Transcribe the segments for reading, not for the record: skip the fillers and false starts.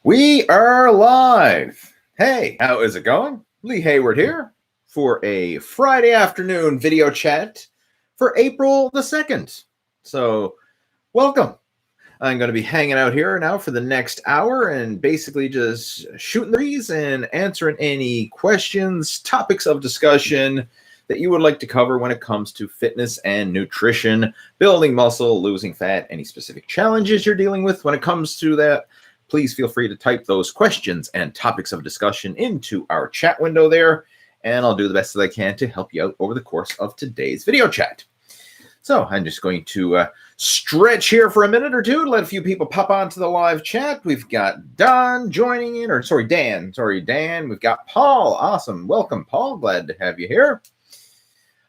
We are live. Hey, how is it going? Lee Hayward here for a Friday afternoon video chat for April the 2nd. So, welcome. I'm going to be hanging out here now for the next hour and basically just shooting the breeze and answering any questions, topics of discussion that you would like to cover when it comes to fitness and nutrition, building muscle, losing fat, any specific challenges you're dealing with when it comes to that. Please feel free to type those questions and topics of discussion into our chat window there, and I'll do the best that I can to help you out over the course of today's video chat. So I'm just going to stretch here for a minute or two to let a few people pop onto the live chat. We've got Don joining in, or Dan. We've got Paul. Awesome. Welcome, Paul. Glad to have you here.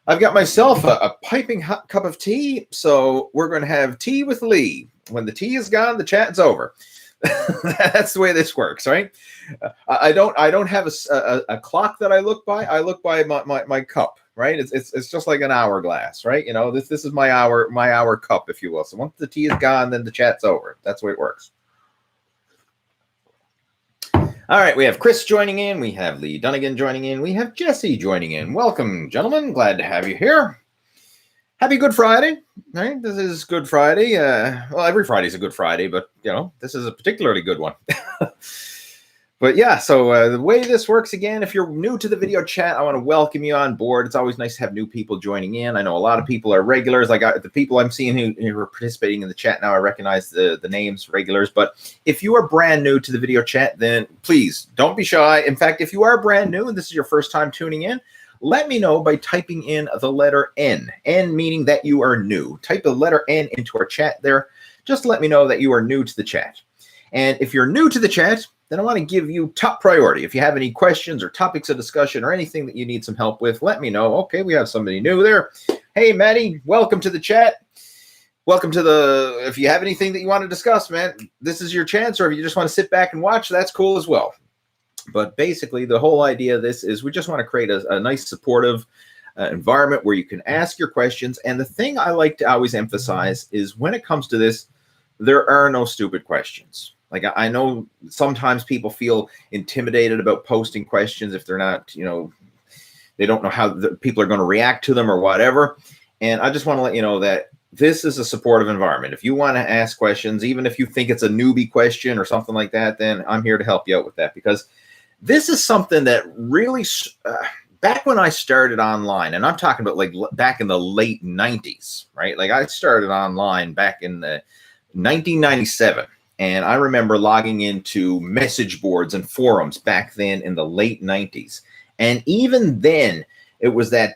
I've got myself a piping hot cup of tea, so we're going to have tea with Lee. When the tea is gone, the chat's over. That's the way this works, right? I don't have a clock that I look by. I look by my cup, right? It's just like an hourglass, right? You know, this is my hour cup, if you will. So once the tea is gone, then the chat's over. That's the way it works. All right, we have Chris joining in. We have Lee Dunnigan joining in. We have Jesse joining in. Welcome, gentlemen. Glad to have you here. Happy Good Friday, right? This is Good Friday. Well, every Friday is a Good Friday, but, you know, this is a particularly good one. But, yeah, so the way this works, again, if you're new to the video chat, I want to welcome you on board. It's always nice to have new people joining in. I know a lot of people are regulars. Like the people I'm seeing who are participating in the chat now, I recognize the names, regulars. But if you are brand new to the video chat, then please don't be shy. In fact, if you are brand new and this is your first time tuning in, let me know by typing in the letter N. N meaning that you are new. Type the letter N into our chat there. Just let me know that you are new to the chat. And if you're new to the chat, then I want to give you top priority. If you have any questions or topics of discussion or anything that you need some help with, let me know. Okay, we have somebody new there. Hey, Maddie, welcome to the chat. Welcome to the, if you have anything that you want to discuss, man, this is your chance. Or if you just want to sit back and watch, that's cool as well. But basically, the whole idea of this is we just want to create a nice supportive environment where you can ask your questions. And the thing I like to always emphasize is when it comes to this, there are no stupid questions. Like I know sometimes people feel intimidated about posting questions if they're not, you know, they don't know how the people are going to react to them or whatever. And I just want to let you know that this is a supportive environment. If you want to ask questions, even if you think it's a newbie question or something like that, then I'm here to help you out with that, because this is something that really, back when I started online, and I'm talking about like back in the late 90s, right? Like I started online back in the 1997. And I remember logging into message boards and forums back then in the late 90s. And even then, it was that,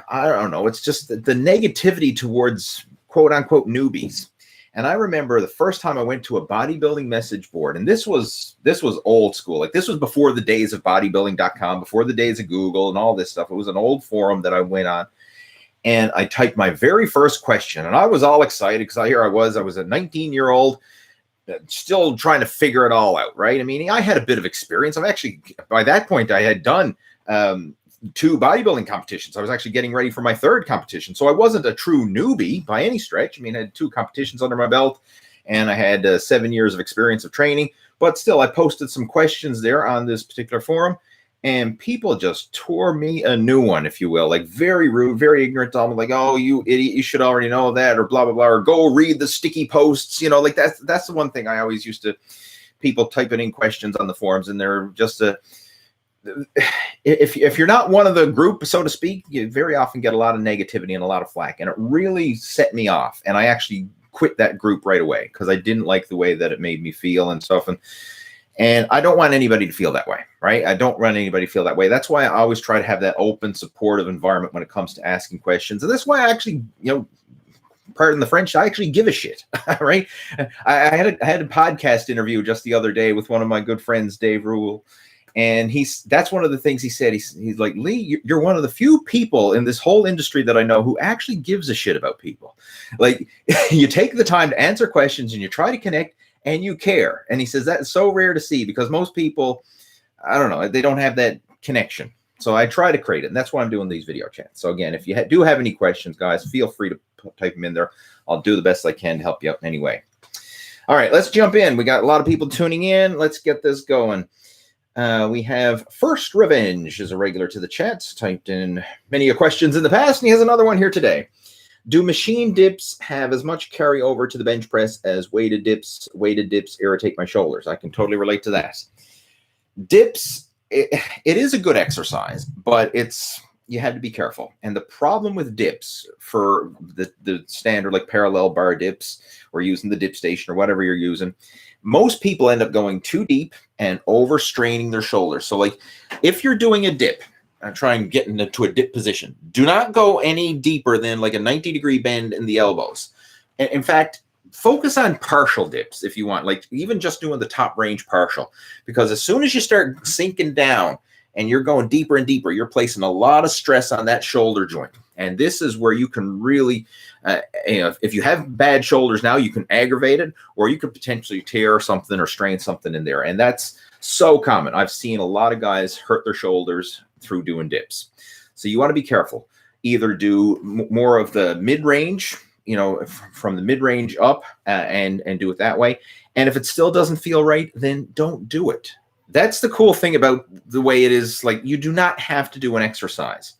I don't know, it's just the negativity towards quote unquote newbies. And I remember the first time I went to a bodybuilding message board, and this was old school. Like this was before the days of bodybuilding.com, before the days of Google and all this stuff. It was an old forum that I went on. And I typed my very first question. And I was all excited because I was a 19-year-old. Still trying to figure it all out, right? I mean, I had a bit of experience. I've actually, by that point, I had done 2 bodybuilding competitions. I was actually getting ready for my 3rd competition. So I wasn't a true newbie by any stretch. I mean, I had 2 competitions under my belt, and I had 7 years of experience of training. But still, I posted some questions there on this particular forum, and people just tore me a new one, if you will, like very rude, very ignorant. Like, oh, you idiot, you should already know that, or blah, blah, blah, or go read the sticky posts. You know, like that's the one thing I always used to, people typing in questions on the forums, and they're just if you're not one of the group, so to speak, you very often get a lot of negativity and a lot of flack. And it really set me off. And I actually quit that group right away because I didn't like the way that it made me feel and stuff. And I don't want anybody to feel that way, right? I don't want anybody to feel that way. That's why I always try to have that open, supportive environment when it comes to asking questions. And that's why I actually, you know, pardon the French, I actually give a shit, right? I had a podcast interview just the other day with one of my good friends, Dave Rule. And that's one of the things he said. He's like, Lee, you're one of the few people in this whole industry that I know who actually gives a shit about people. Like you take the time to answer questions and you try to connect and you care. And he says that's so rare to see because most people, I don't know, they don't have that connection. So I try to create it. And that's why I'm doing these video chats. So again, if you do have any questions, guys, feel free to type them in there. I'll do the best I can to help you out in any way. All right, let's jump in. We got a lot of people tuning in. Let's get this going. We have First Revenge is a regular to the chats, typed in many questions in the past, and he has another one here today. Do machine dips have as much carryover to the bench press as weighted dips? Weighted dips irritate my shoulders. I can totally relate to that. Dips, it is a good exercise, but you have to be careful. And the problem with dips for the standard like parallel bar dips or using the dip station or whatever you're using, most people end up going too deep and overstraining their shoulders. So like if you're doing a dip, try and get into a dip position, do not go any deeper than like a 90-degree bend in the elbows. And in fact, focus on partial dips if you want, like even just doing the top range partial, because as soon as you start sinking down and you're going deeper and deeper, you're placing a lot of stress on that shoulder joint. And this is where you can really, if you have bad shoulders now, you can aggravate it, or you could potentially tear something or strain something in there. And that's so common. I've seen a lot of guys hurt their shoulders through doing dips. So you want to be careful. Either do more of the mid-range, from the mid-range up and do it that way. And if it still doesn't feel right, then don't do it. That's the cool thing about the way it is. Like, you do not have to do an exercise.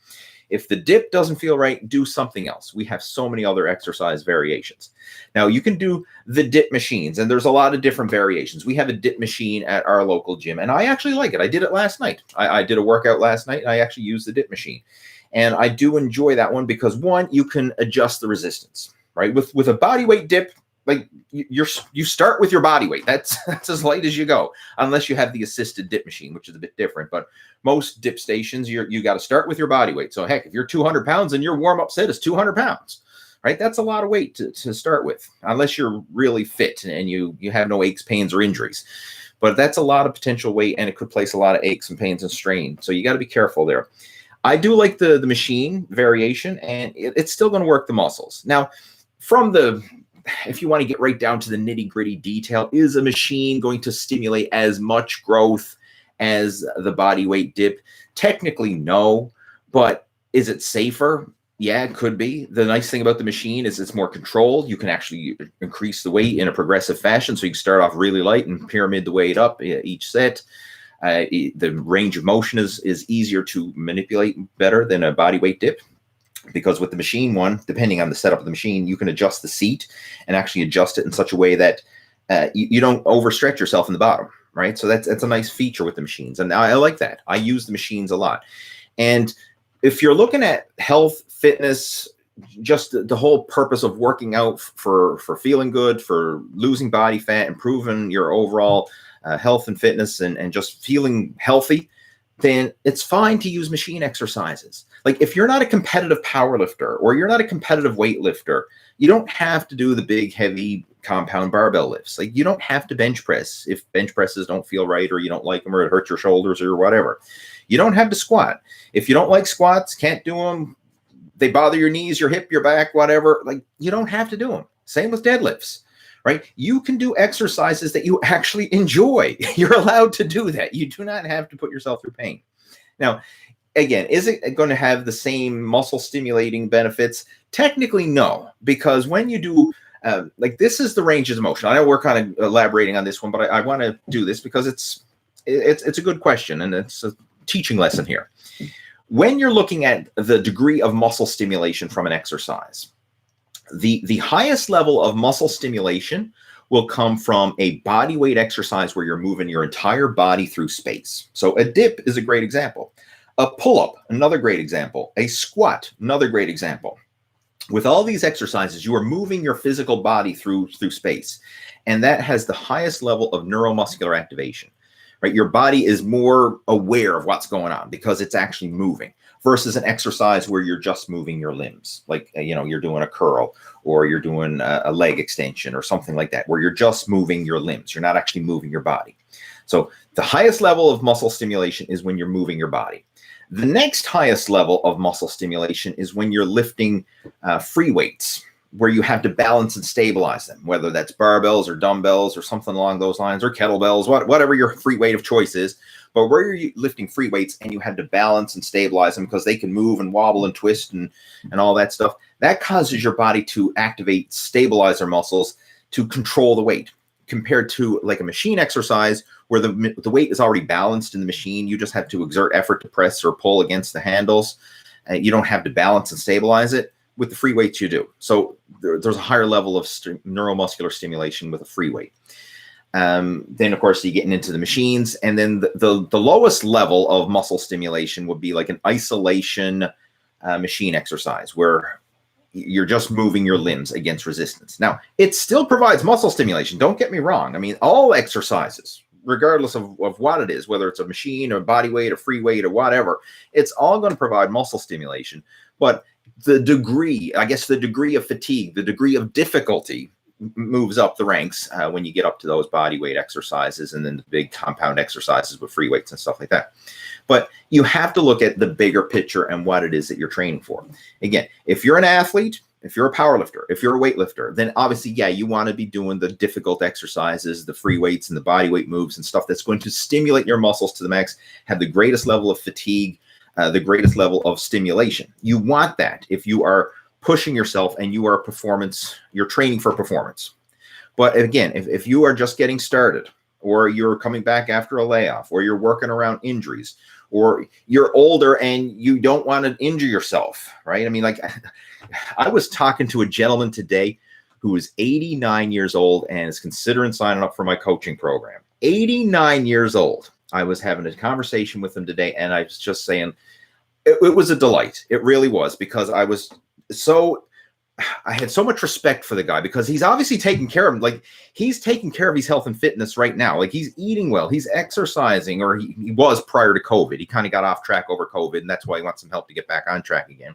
If the dip doesn't feel right, do something else. We have so many other exercise variations. Now, you can do the dip machines, and there's a lot of different variations. We have a dip machine at our local gym, and I actually like it. I did it last night. I did a workout last night, and I actually used the dip machine. And I do enjoy that one because, one, you can adjust the resistance, right? With a body weight dip, like you start with your body weight. That's as light as you go, unless you have the assisted dip machine, which is a bit different. But most dip stations, you got to start with your body weight. So heck, if you're 200 pounds and your warm-up set is 200 pounds, right? That's a lot of weight to start with, unless you're really fit and you have no aches, pains, or injuries. But that's a lot of potential weight, and it could place a lot of aches and pains and strain. So you got to be careful there. I do like the machine variation, and it's still going to work the muscles. Now, if you want to get right down to the nitty-gritty detail, is a machine going to stimulate as much growth as the body weight dip? Technically, no. But is it safer? Yeah, it could be. The nice thing about the machine is it's more controlled. You can actually increase the weight in a progressive fashion. So you can start off really light and pyramid the weight up each set. The range of motion is easier to manipulate better than a body weight dip. Because with the machine one, depending on the setup of the machine, you can adjust the seat and actually adjust it in such a way that you don't overstretch yourself in the bottom, right? So that's a nice feature with the machines. And I like that. I use the machines a lot. And if you're looking at health, fitness, just the whole purpose of working out for feeling good, for losing body fat, improving your overall health and fitness, and just feeling healthy, then it's fine to use machine exercises. Like if you're not a competitive powerlifter or you're not a competitive weightlifter, you don't have to do the big, heavy compound barbell lifts. Like you don't have to bench press if bench presses don't feel right or you don't like them or it hurts your shoulders or whatever. You don't have to squat. If you don't like squats, can't do them, they bother your knees, your hip, your back, whatever, like you don't have to do them. Same with deadlifts. Right? You can do exercises that you actually enjoy. You're allowed to do that. You do not have to put yourself through pain. Now, again, is it going to have the same muscle stimulating benefits? Technically, no, because when you do, this is the ranges of motion. I know we're kind of elaborating on this one, but I want to do this because it's a good question and it's a teaching lesson here. When you're looking at the degree of muscle stimulation from an exercise, the highest level of muscle stimulation will come from a body weight exercise where you're moving your entire body through space. So a dip is a great example. A pull-up, another great example. A squat, another great example. With all these exercises, you are moving your physical body through space, and that has the highest level of neuromuscular activation. Right? Your body is more aware of what's going on because it's actually moving, versus an exercise where you're just moving your limbs. Like, you're doing a curl or you're doing a leg extension or something like that, where you're just moving your limbs. You're not actually moving your body. So the highest level of muscle stimulation is when you're moving your body. The next highest level of muscle stimulation is when you're lifting free weights, where you have to balance and stabilize them, whether that's barbells or dumbbells or something along those lines, or kettlebells, whatever your free weight of choice is. But where you're lifting free weights and you have to balance and stabilize them because they can move and wobble and twist and all that stuff, that causes your body to activate stabilizer muscles to control the weight. compared to like a machine exercise where the weight is already balanced in the machine. You just have to exert effort to press or pull against the handles. You don't have to balance and stabilize it. With the free weights, you do. So there's a higher level of neuromuscular stimulation with a free weight. Then, of course, you're getting into the machines. And then the lowest level of muscle stimulation would be like an isolation machine exercise where you're just moving your limbs against resistance. Now, it still provides muscle stimulation. Don't get me wrong. I mean, all exercises, regardless of what it is, whether it's a machine or body weight or free weight or whatever, it's all going to provide muscle stimulation. But the degree, I guess the degree of fatigue, the degree of difficulty moves up the ranks when you get up to those body weight exercises and then the big compound exercises with free weights and stuff like that. But you have to look at the bigger picture and what it is that you're training for. Again, if you're an athlete, if you're a powerlifter, if you're a weightlifter, then obviously, yeah, you want to be doing the difficult exercises, the free weights and the body weight moves and stuff that's going to stimulate your muscles to the max, have the greatest level of fatigue, the greatest level of stimulation. You want that if you are pushing yourself and you are you're training for performance. But again, if you are just getting started, or you're coming back after a layoff, or you're working around injuries, or you're older and you don't want to injure yourself, right? I mean, like I was talking to a gentleman today who is 89 years old and is considering signing up for my coaching program. 89 years old. I was having a conversation with him today, and I was just saying it was a delight. It really was, because I had so much respect for the guy, because he's obviously taking care of him. Like, he's taking care of his health and fitness right now. Like, he's eating well, he's exercising, or he was prior to COVID. He kind of got off track over COVID, and that's why he wants some help to get back on track again.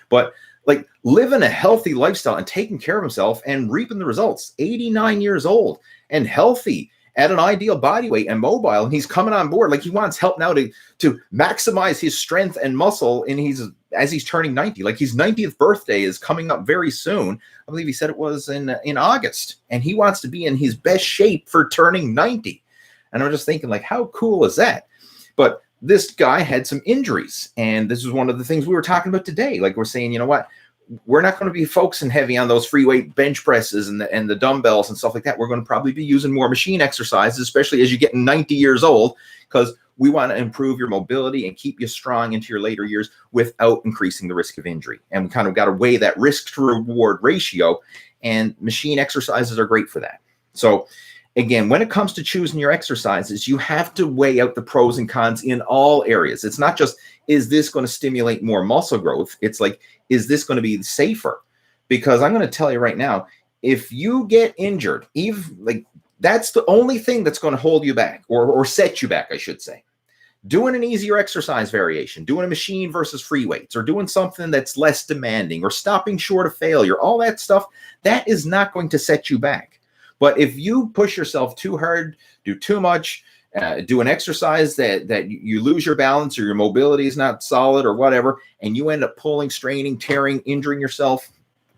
But like, living a healthy lifestyle and taking care of himself and reaping the results. 89 years old and healthy at an ideal body weight and mobile, and he's coming on board. Like, he wants help now to maximize his strength and muscle, and as he's turning 90. Like, his 90th birthday is coming up very soon. I believe he said it was in August, and he wants to be in his best shape for turning 90. And I'm just thinking, like, how cool is that? But this guy had some injuries, and this is one of the things we were talking about today. Like, we're saying, you know what? We're not going to be focusing heavy on those free weight bench presses and the dumbbells and stuff like that. We're going to probably be using more machine exercises, especially as you get 90 years old, because we want to improve your mobility and keep you strong into your later years without increasing the risk of injury. And we kind of got to weigh that risk to reward ratio, and machine exercises are great for that. So again, when it comes to choosing your exercises, you have to weigh out the pros and cons in all areas. It's not just, is this going to stimulate more muscle growth? It's like, is this going to be safer? Because I'm going to tell you right now, if you get injured, that's the only thing that's going to hold you back, or set you back, I should say. Doing an easier exercise variation, doing a machine versus free weights, or doing something that's less demanding, or stopping short of failure, all that stuff, that is not going to set you back. But if you push yourself too hard, do too much, do an exercise that you lose your balance, or your mobility is not solid or whatever, and you end up pulling, straining, tearing, injuring yourself,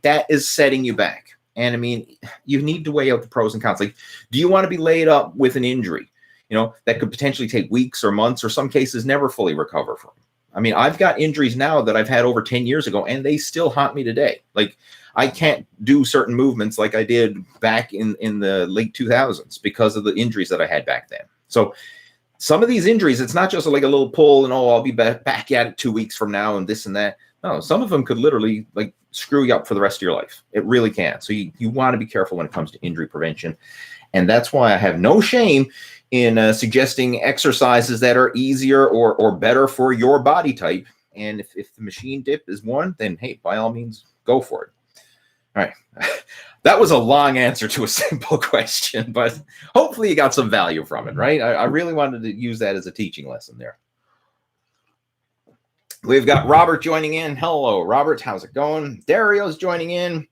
that is setting you back. And I mean, you need to weigh out the pros and cons. Like, do you want to be laid up with an injury, that could potentially take weeks or months, or some cases never fully recover from? I mean, I've got injuries now that I've had over 10 years ago, and they still haunt me today. Like, I can't do certain movements like I did back in the late 2000s because of the injuries that I had back then. So some of these injuries, it's not just like a little pull and, I'll be back at it 2 weeks from now and this and that. No, some of them could literally like screw you up for the rest of your life. It really can. So you want to be careful when it comes to injury prevention. And that's why I have no shame in suggesting exercises that are easier or better for your body type. And if the machine dip is one, then hey, by all means, go for it. All right. That was a long answer to a simple question, but hopefully you got some value from it, right? I really wanted to use that as a teaching lesson there. We've got Robert joining in. Hello, Robert. How's it going? Dario's joining in.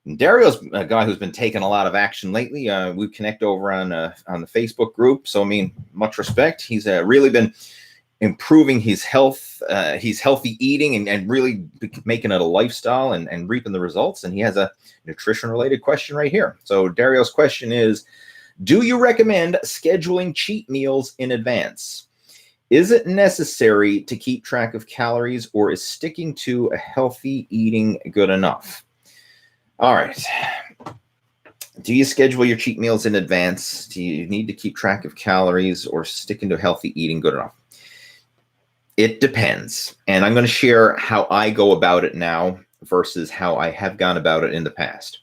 And Dario's a guy who's been taking a lot of action lately. We connect over on the Facebook group. So, I mean, much respect. He's really been improving his health, his healthy eating, and really making it a lifestyle and reaping the results. And he has a nutrition-related question right here. So Dario's question is, do you recommend scheduling cheat meals in advance? Is it necessary to keep track of calories, or is sticking to a healthy eating good enough? All right. Do you schedule your cheat meals in advance? Do you need to keep track of calories, or sticking to healthy eating good enough? It depends. And I'm going to share how I go about it now versus how I have gone about it in the past.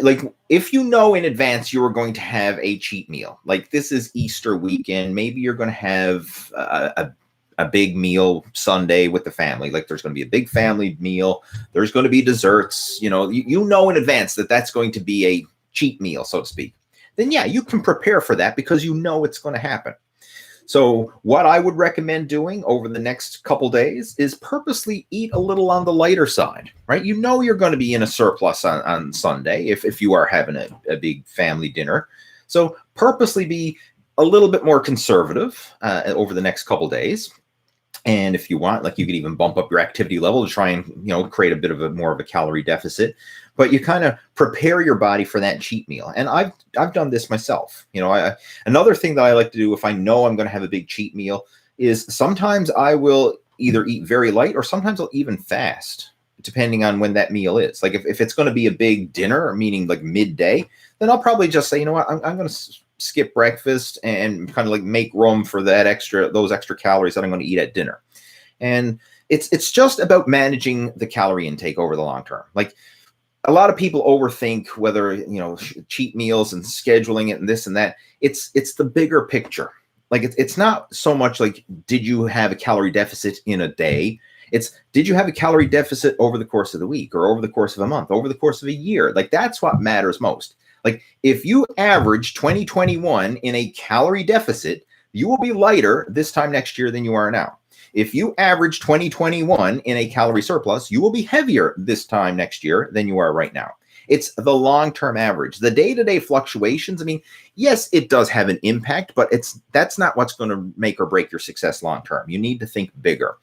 Like, if you know in advance you are going to have a cheat meal, like this is Easter weekend, maybe you're going to have a big meal Sunday with the family. Like, there's going to be a big family meal. There's going to be desserts. You know in advance that that's going to be a cheat meal, so to speak. Then yeah, you can prepare for that because you know it's going to happen. So what I would recommend doing over the next couple days is purposely eat a little on the lighter side, right? You know you're going to be in a surplus on Sunday if you are having a big family dinner. So purposely be a little bit more conservative over the next couple days. And if you want, like, you could even bump up your activity level to try and, create a bit of more of a calorie deficit. But you kind of prepare your body for that cheat meal. And I've done this myself. Another thing that I like to do if I know I'm going to have a big cheat meal is sometimes I will either eat very light, or sometimes I'll even fast, depending on when that meal is. Like, if it's going to be a big dinner, meaning like midday, then I'll probably just say, you know what, I'm going to skip breakfast and kind of like make room for those extra calories that I'm going to eat at dinner. And it's just about managing the calorie intake over the long term. Like, a lot of people overthink whether, cheat meals and scheduling it and this and that. It's the bigger picture. Like, it's not so much like, did you have a calorie deficit in a day? It's, did you have a calorie deficit over the course of the week, or over the course of a month, over the course of a year? Like, that's what matters most. Like, if you average 2021 in a calorie deficit, you will be lighter this time next year than you are now. If you average 2021 in a calorie surplus, you will be heavier this time next year than you are right now. It's the long-term average. The day-to-day fluctuations, I mean, yes, it does have an impact, but that's not what's going to make or break your success long-term. You need to think bigger.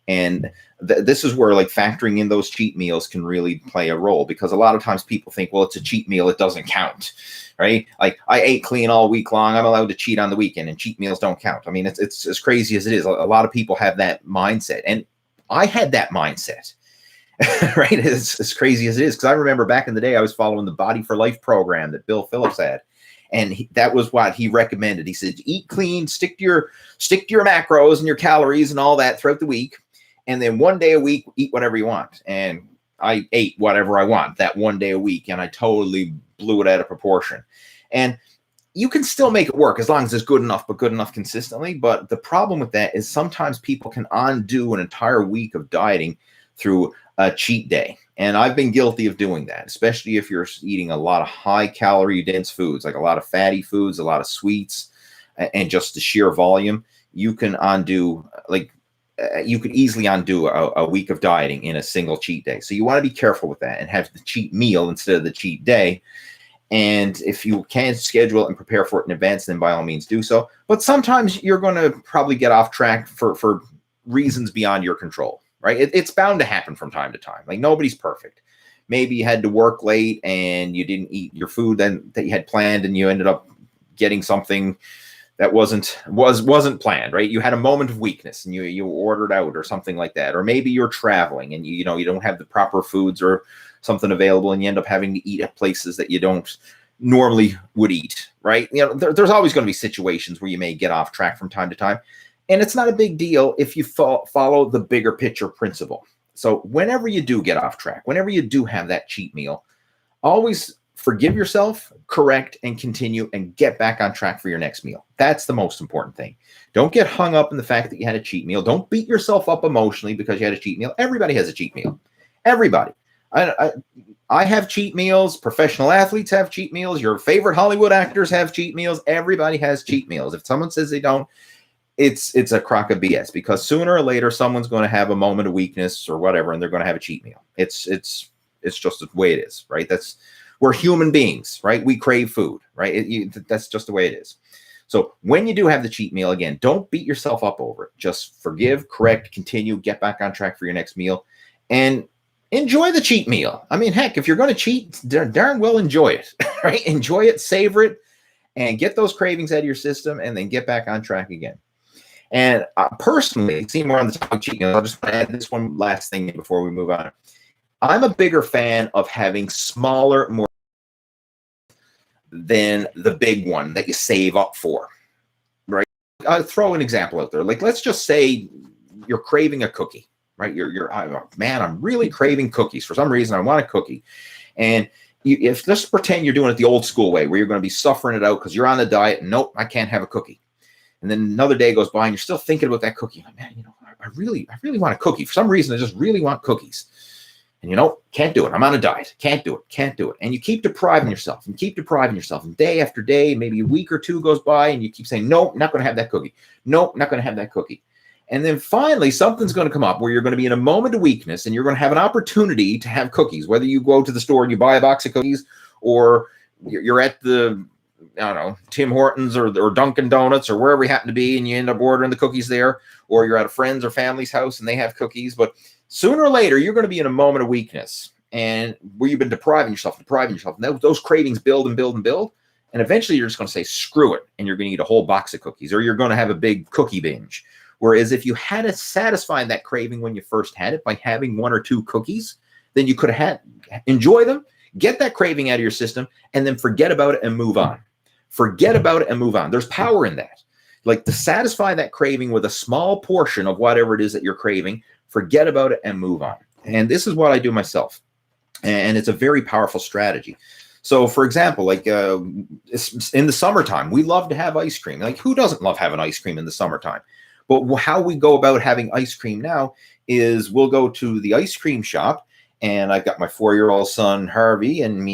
And this is where, like, factoring in those cheat meals can really play a role, because a lot of times people think, well, it's a cheat meal, it doesn't count, right? Like, I ate clean all week long, I'm allowed to cheat on the weekend, and cheat meals don't count. I mean, it's as crazy as it is. A lot of people have that mindset, and I had that mindset, right? It's as crazy as it is, because I remember back in the day, I was following the Body for Life program that Bill Phillips had. And that was what he recommended. He said, eat clean, stick to your macros and your calories and all that throughout the week. And then one day a week, eat whatever you want. And I ate whatever I want that one day a week, and I totally blew it out of proportion. And you can still make it work as long as it's good enough, but good enough consistently. But the problem with that is sometimes people can undo an entire week of dieting through a cheat day. And I've been guilty of doing that, especially if you're eating a lot of high calorie dense foods, like a lot of fatty foods, a lot of sweets, and just the sheer volume. You can undo, you could easily undo a week of dieting in a single cheat day. So you want to be careful with that and have the cheat meal instead of the cheat day. And if you can schedule it and prepare for it in advance, then by all means do so. But sometimes you're going to probably get off track for reasons beyond your control, right? It's bound to happen from time to time. Like, nobody's perfect. Maybe you had to work late and you didn't eat your food that you had planned, and you ended up getting something that wasn't planned, right? You had a moment of weakness and you ordered out or something like that. Or maybe you're traveling and you don't have the proper foods or something available, and you end up having to eat at places that you don't normally would eat, right? There's always going to be situations where you may get off track from time to time. And it's not a big deal if you follow the bigger picture principle. So whenever you do get off track, whenever you do have that cheat meal, always forgive yourself, correct, and continue, and get back on track for your next meal. That's the most important thing. Don't get hung up in the fact that you had a cheat meal. Don't beat yourself up emotionally because you had a cheat meal. Everybody has a cheat meal. Everybody. I have cheat meals. Professional athletes have cheat meals. Your favorite Hollywood actors have cheat meals. Everybody has cheat meals. If someone says they don't, it's a crock of BS, because sooner or later someone's going to have a moment of weakness or whatever, and they're going to have a cheat meal. It's just the way it is, right? We're human beings, right? We crave food, right? That's just the way it is. So when you do have the cheat meal, again, don't beat yourself up over it. Just forgive, correct, continue, get back on track for your next meal, and enjoy the cheat meal. I mean, heck, if you're going to cheat, darn well enjoy it, right? Enjoy it, savor it, and get those cravings out of your system, and then get back on track again. And personally, see more on the topic of cheat meals, I'll just add this one last thing before we move on. I'm a bigger fan of having smaller, more than the big one that you save up for, right? I'll throw an example out there. Like, let's just say you're craving a cookie, right? Man, I'm really craving cookies. For some reason, I want a cookie. And if let's pretend you're doing it the old school way, where you're going to be suffering it out because you're on a diet. Nope, I can't have a cookie. And then another day goes by and you're still thinking about that cookie. Like, man, I really want a cookie. For some reason, I just really want cookies. And can't do it. I'm on a diet. Can't do it. And you keep depriving yourself and keep depriving yourself. And day after day, maybe a week or two goes by and you keep saying, no, not going to have that cookie. No, not going to have that cookie. And then finally, something's going to come up where you're going to be in a moment of weakness and you're going to have an opportunity to have cookies, whether you go to the store and you buy a box of cookies or you're at the, I don't know, Tim Hortons or Dunkin' Donuts or wherever you happen to be and you end up ordering the cookies there, or you're at a friend's or family's house and they have cookies. But sooner or later, you're going to be in a moment of weakness and where you've been depriving yourself. And those cravings build and build and build. And eventually you're just going to say, screw it. And you're going to eat a whole box of cookies, or you're going to have a big cookie binge. Whereas if you had to satisfy that craving when you first had it by having one or two cookies, then you could have enjoy them, get that craving out of your system, and then forget about it and move on. Forget about it and move on. There's power in that. Like, to satisfy that craving with a small portion of whatever it is that you're craving, forget about it and move on. And this is what I do myself. And it's a very powerful strategy. So, for example, like in the summertime, we love to have ice cream. Like, who doesn't love having ice cream in the summertime? But how we go about having ice cream now is we'll go to the ice cream shop, and I've got my 4-year-old son, Harvey, and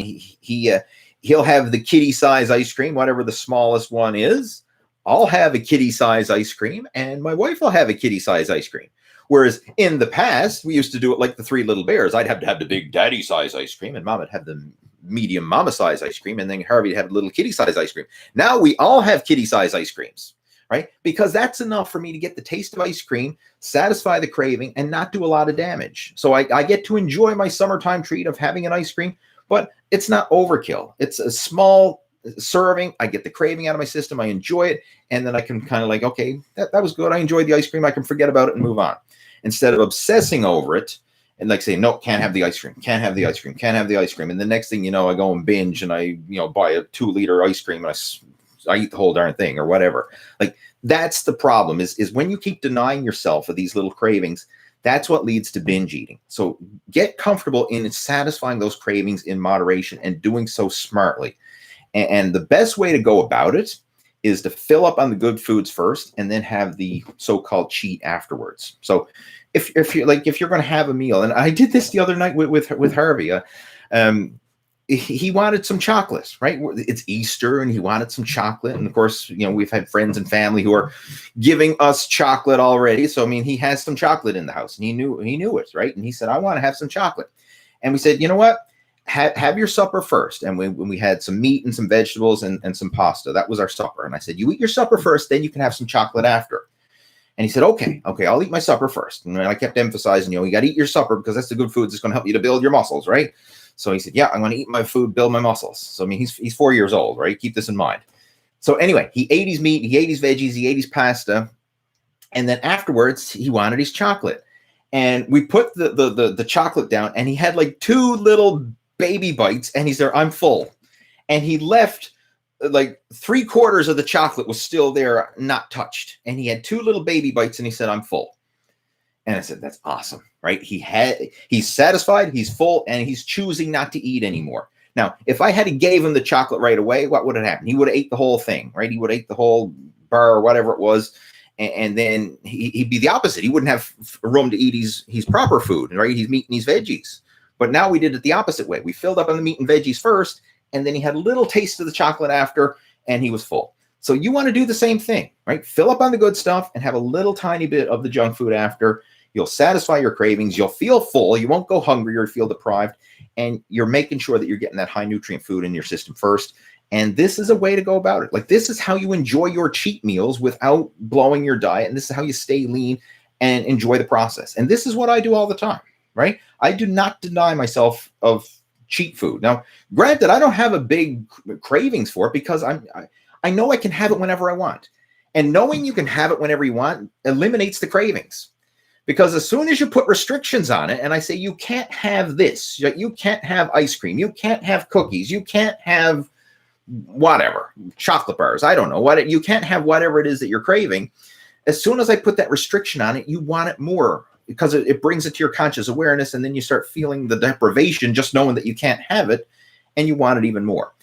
he'll have the kitty size ice cream, whatever the smallest one is. I'll have a kitty size ice cream, and my wife will have a kitty size ice cream. Whereas in the past, we used to do it like the Three Little Bears. I'd have to have the big daddy size ice cream, and Mom would have the medium mama size ice cream, and then Harvey would have little kitty size ice cream. Now we all have kitty size ice creams. Right? Because that's enough for me to get the taste of ice cream, satisfy the craving, and not do a lot of damage. So I get to enjoy my summertime treat of having an ice cream, but it's not overkill. It's a small serving. I get the craving out of my system. I enjoy it. And then I can kind of like, okay, that was good. I enjoyed the ice cream. I can forget about it and move on. Instead of obsessing over it and like saying, no, can't have the ice cream, can't have the ice cream, can't have the ice cream. And the next thing you know, I go and binge and I buy a 2-liter ice cream and I eat the whole darn thing or whatever. Like, that's the problem is when you keep denying yourself of these little cravings, that's what leads to binge eating. So get comfortable in satisfying those cravings in moderation and doing so smartly. And the best way to go about it is to fill up on the good foods first and then have the so-called cheat afterwards. So if you're going to have a meal, and I did this the other night with Harvey, he wanted some chocolate, right? It's Easter and he wanted some chocolate. And of course, we've had friends and family who are giving us chocolate already. So, I mean, he has some chocolate in the house and he knew it, right? And he said, I want to have some chocolate. And we said, you know what? Have your supper first. And when we had some meat and some vegetables and some pasta, that was our supper. And I said, you eat your supper first, then you can have some chocolate after. And he said, okay, I'll eat my supper first. And I kept emphasizing, you got to eat your supper because that's the good foods that's going to help you to build your muscles, right? So he said, yeah, I'm going to eat my food, build my muscles. So, I mean, he's 4 years old, right? Keep this in mind. So anyway, he ate his meat, he ate his veggies, he ate his pasta. And then afterwards, he wanted his chocolate. And we put the chocolate down and he had like 2 little baby bites and he said, I'm full. And he left like 3/4 of the chocolate was still there, not touched. And he had 2 little baby bites and he said, I'm full. And I said, that's awesome, right? He's satisfied, he's full, and he's choosing not to eat anymore. Now, if I had gave him the chocolate right away, what would have happened? He would have ate the whole thing, right? He would have ate the whole bar or whatever it was. And then he'd be the opposite. He wouldn't have room to eat his proper food, right? He's meat and he's veggies. But now we did it the opposite way. We filled up on the meat and veggies first, and then he had a little taste of the chocolate after, and he was full. So you want to do the same thing, right? Fill up on the good stuff and have a little tiny bit of the junk food after. You'll satisfy your cravings. You'll feel full. You won't go hungry or feel deprived. And you're making sure that you're getting that high nutrient food in your system first. And this is a way to go about it. Like, this is how you enjoy your cheat meals without blowing your diet. And this is how you stay lean and enjoy the process. And this is what I do all the time, right? I do not deny myself of cheat food. Now, granted, I don't have a big cravings for it because I know I can have it whenever I want. And knowing you can have it whenever you want eliminates the cravings. Because as soon as you put restrictions on it, and I say, you can't have this, you can't have ice cream, you can't have cookies, you can't have whatever, chocolate bars. I don't know what you can't have whatever it is that you're craving. As soon as I put that restriction on it, you want it more because it brings it to your conscious awareness. And then you start feeling the deprivation, just knowing that you can't have it and you want it even more.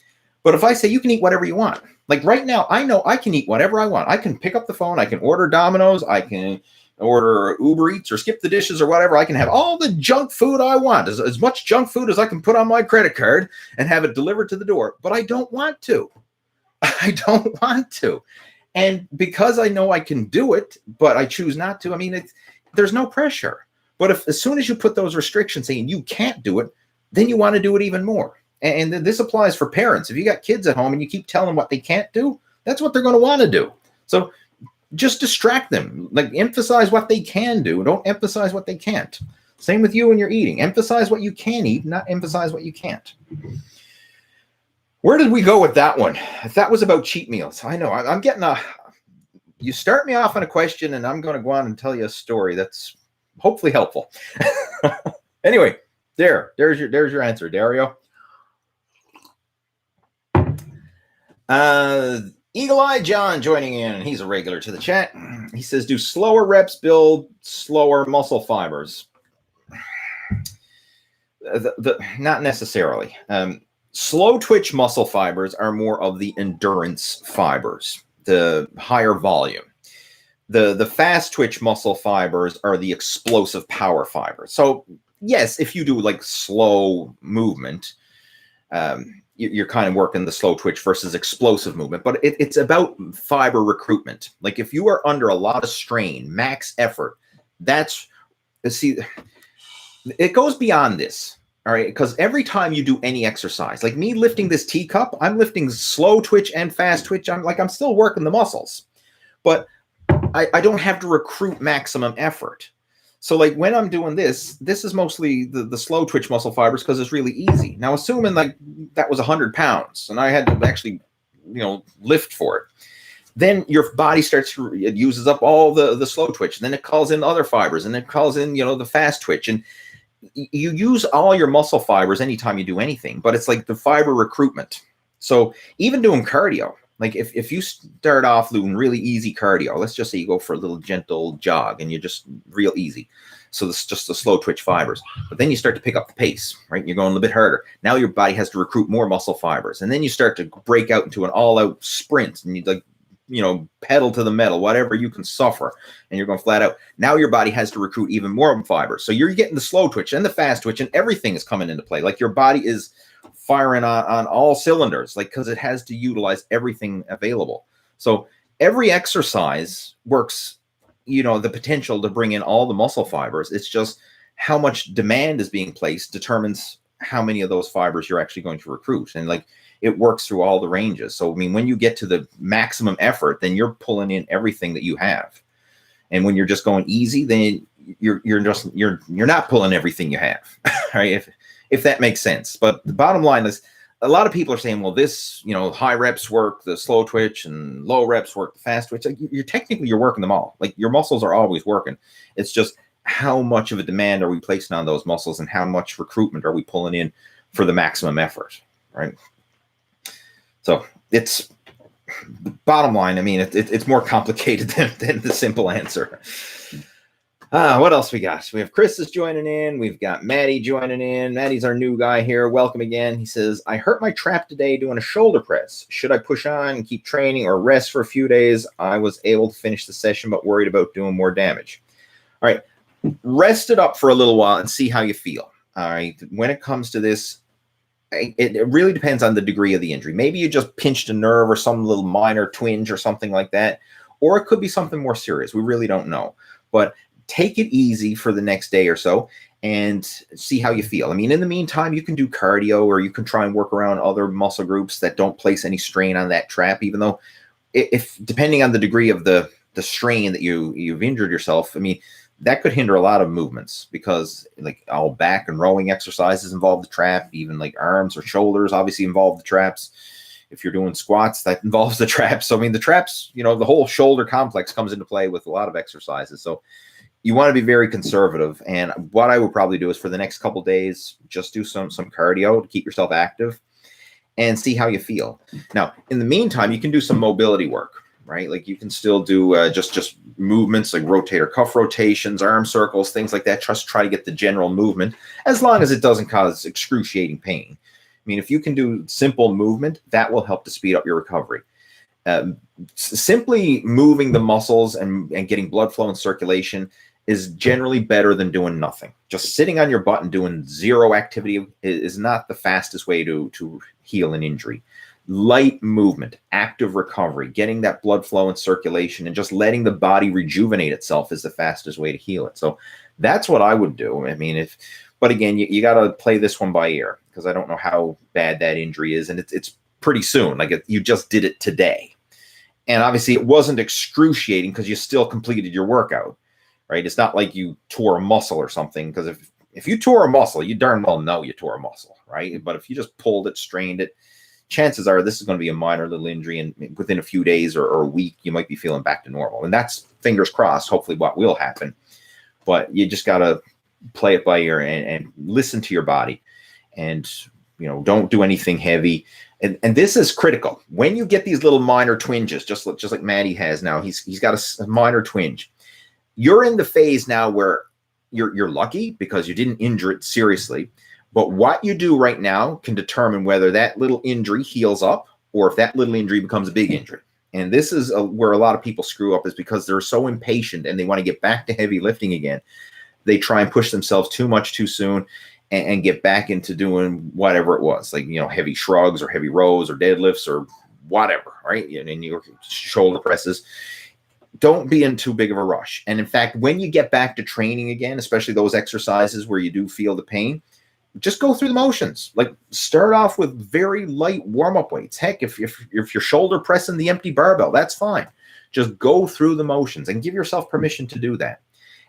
But if I say you can eat whatever you want, like right now, I know I can eat whatever I want. I can pick up the phone. I can order Domino's. I can order Uber Eats or skip the dishes or whatever. I can have all the junk food I want, as much junk food as I can put on my credit card and have it delivered to the door. But I don't want to. I don't want to. And because I know I can do it, but I choose not to, I mean, there's no pressure. But as soon as you put those restrictions saying you can't do it, then you want to do it even more. And this applies for parents. If you got kids at home and you keep telling them what they can't do, that's what they're going to want to do. So just distract them. Like emphasize what they can do. Don't emphasize what they can't. Same with you when you're eating. Emphasize what you can eat, not emphasize what you can't. Where did we go with that one? If that was about cheat meals. I know. I'm getting you start me off on a question and I'm going to go on and tell you a story that's hopefully helpful. Anyway, there's your answer, Dario. Eagle Eye John joining in. He's a regular to the chat. He says, do slower reps build slower muscle fibers? Not necessarily. Slow twitch muscle fibers are more of the endurance fibers, the higher volume. The fast twitch muscle fibers are the explosive power fibers. So yes, if you do like slow movement, you're kind of working the slow twitch versus explosive movement, but it's about fiber recruitment. Like if you are under a lot of strain, max effort, it goes beyond this. All right. Because every time you do any exercise, like me lifting this teacup, I'm lifting slow twitch and fast twitch. I'm still working the muscles, but I don't have to recruit maximum effort. So like when I'm doing this is mostly the slow twitch muscle fibers because it's really easy. Now, assuming like that was 100 pounds and I had to actually, lift for it, then your body it uses up all the slow twitch. And then it calls in other fibers and it calls in, the fast twitch. And you use all your muscle fibers anytime you do anything, but it's like the fiber recruitment. So even doing cardio, like if you start off doing really easy cardio, let's just say you go for a little gentle jog and you're just real easy. So it's just the slow twitch fibers, but then you start to pick up the pace, right? You're going a little bit harder. Now your body has to recruit more muscle fibers. And then you start to break out into an all out sprint and you pedal to the metal, whatever you can suffer, and you're going flat out. Now your body has to recruit even more fibers. So you're getting the slow twitch and the fast twitch and everything is coming into play. Like your body is firing on all cylinders, like, because it has to utilize everything available. So every exercise works, the potential to bring in all the muscle fibers. It's just how much demand is being placed determines how many of those fibers you're actually going to recruit. And like, it works through all the ranges. So, I mean, when you get to the maximum effort, then you're pulling in everything that you have. And when you're just going easy, then you're not pulling everything you have, right? If that makes sense. But the bottom line is a lot of people are saying, well, this, high reps work the slow twitch and low reps work the fast twitch. Like you're working them all. Like your muscles are always working. It's just how much of a demand are we placing on those muscles and how much recruitment are we pulling in for the maximum effort, right? So it's bottom line. I mean, it's more complicated than the simple answer. What else we got? We have Chris is joining in. We've got Maddie joining in. Maddie's our new guy here. Welcome again. He says, I hurt my trap today doing a shoulder press. Should I push on and keep training or rest for a few days? I was able to finish the session, but worried about doing more damage. All right. Rest it up for a little while and see how you feel. All right. When it comes to this, it really depends on the degree of the injury. Maybe you just pinched a nerve or some little minor twinge or something like that. Or it could be something more serious. We really don't know. But take it easy for the next day or so and see how you feel. I mean, in the meantime, you can do cardio or you can try and work around other muscle groups that don't place any strain on that trap, even though if depending on the degree of the strain that you've injured yourself, I mean, that could hinder a lot of movements because like all back and rowing exercises involve the trap, even like arms or shoulders obviously involve the traps. If you're doing squats, that involves the traps. So, I mean, the traps, the whole shoulder complex comes into play with a lot of exercises. So you want to be very conservative. And what I would probably do is for the next couple of days, just do some cardio to keep yourself active. and see how you feel. Now, in the meantime, you can do some mobility work, right? Like you can still do just movements like rotator cuff rotations, arm circles, things like that. Just try to get the general movement, as long as it doesn't cause excruciating pain. I mean, if you can do simple movement, that will help to speed up your recovery. Simply moving the muscles and getting blood flow and circulation is generally better than doing nothing. Just sitting on your butt and doing zero activity is not the fastest way to heal an injury. Light movement, active recovery, getting that blood flow and circulation, and just letting the body rejuvenate itself is the fastest way to heal it. So that's what I would do. I mean, but again, you got to play this one by ear, because I don't know how bad that injury is, and it's pretty soon. Like you just did it today, and obviously it wasn't excruciating because you still completed your workout, right? It's not like you tore a muscle or something, because if you tore a muscle, you darn well know you tore a muscle, right? But if you just pulled it, strained it, chances are this is going to be a minor little injury, and within a few days or a week, you might be feeling back to normal. And that's, fingers crossed, hopefully what will happen. But you just got to play it by ear and listen to your body, and don't do anything heavy. And this is critical. When you get these little minor twinges, just like Maddie has now, he's got a minor twinge. You're in the phase now where you're lucky because you didn't injure it seriously. But what you do right now can determine whether that little injury heals up or if that little injury becomes a big injury. And this is where a lot of people screw up, is because they're so impatient and they want to get back to heavy lifting again. They try and push themselves too much too soon and get back into doing whatever it was, like, heavy shrugs or heavy rows or deadlifts or whatever, right? And your shoulder presses. Don't be in too big of a rush. And in fact, when you get back to training again, especially those exercises where you do feel the pain, just go through the motions. Like, start off with very light warm-up weights. Heck, if you're shoulder pressing the empty barbell, that's fine. Just go through the motions and give yourself permission to do that.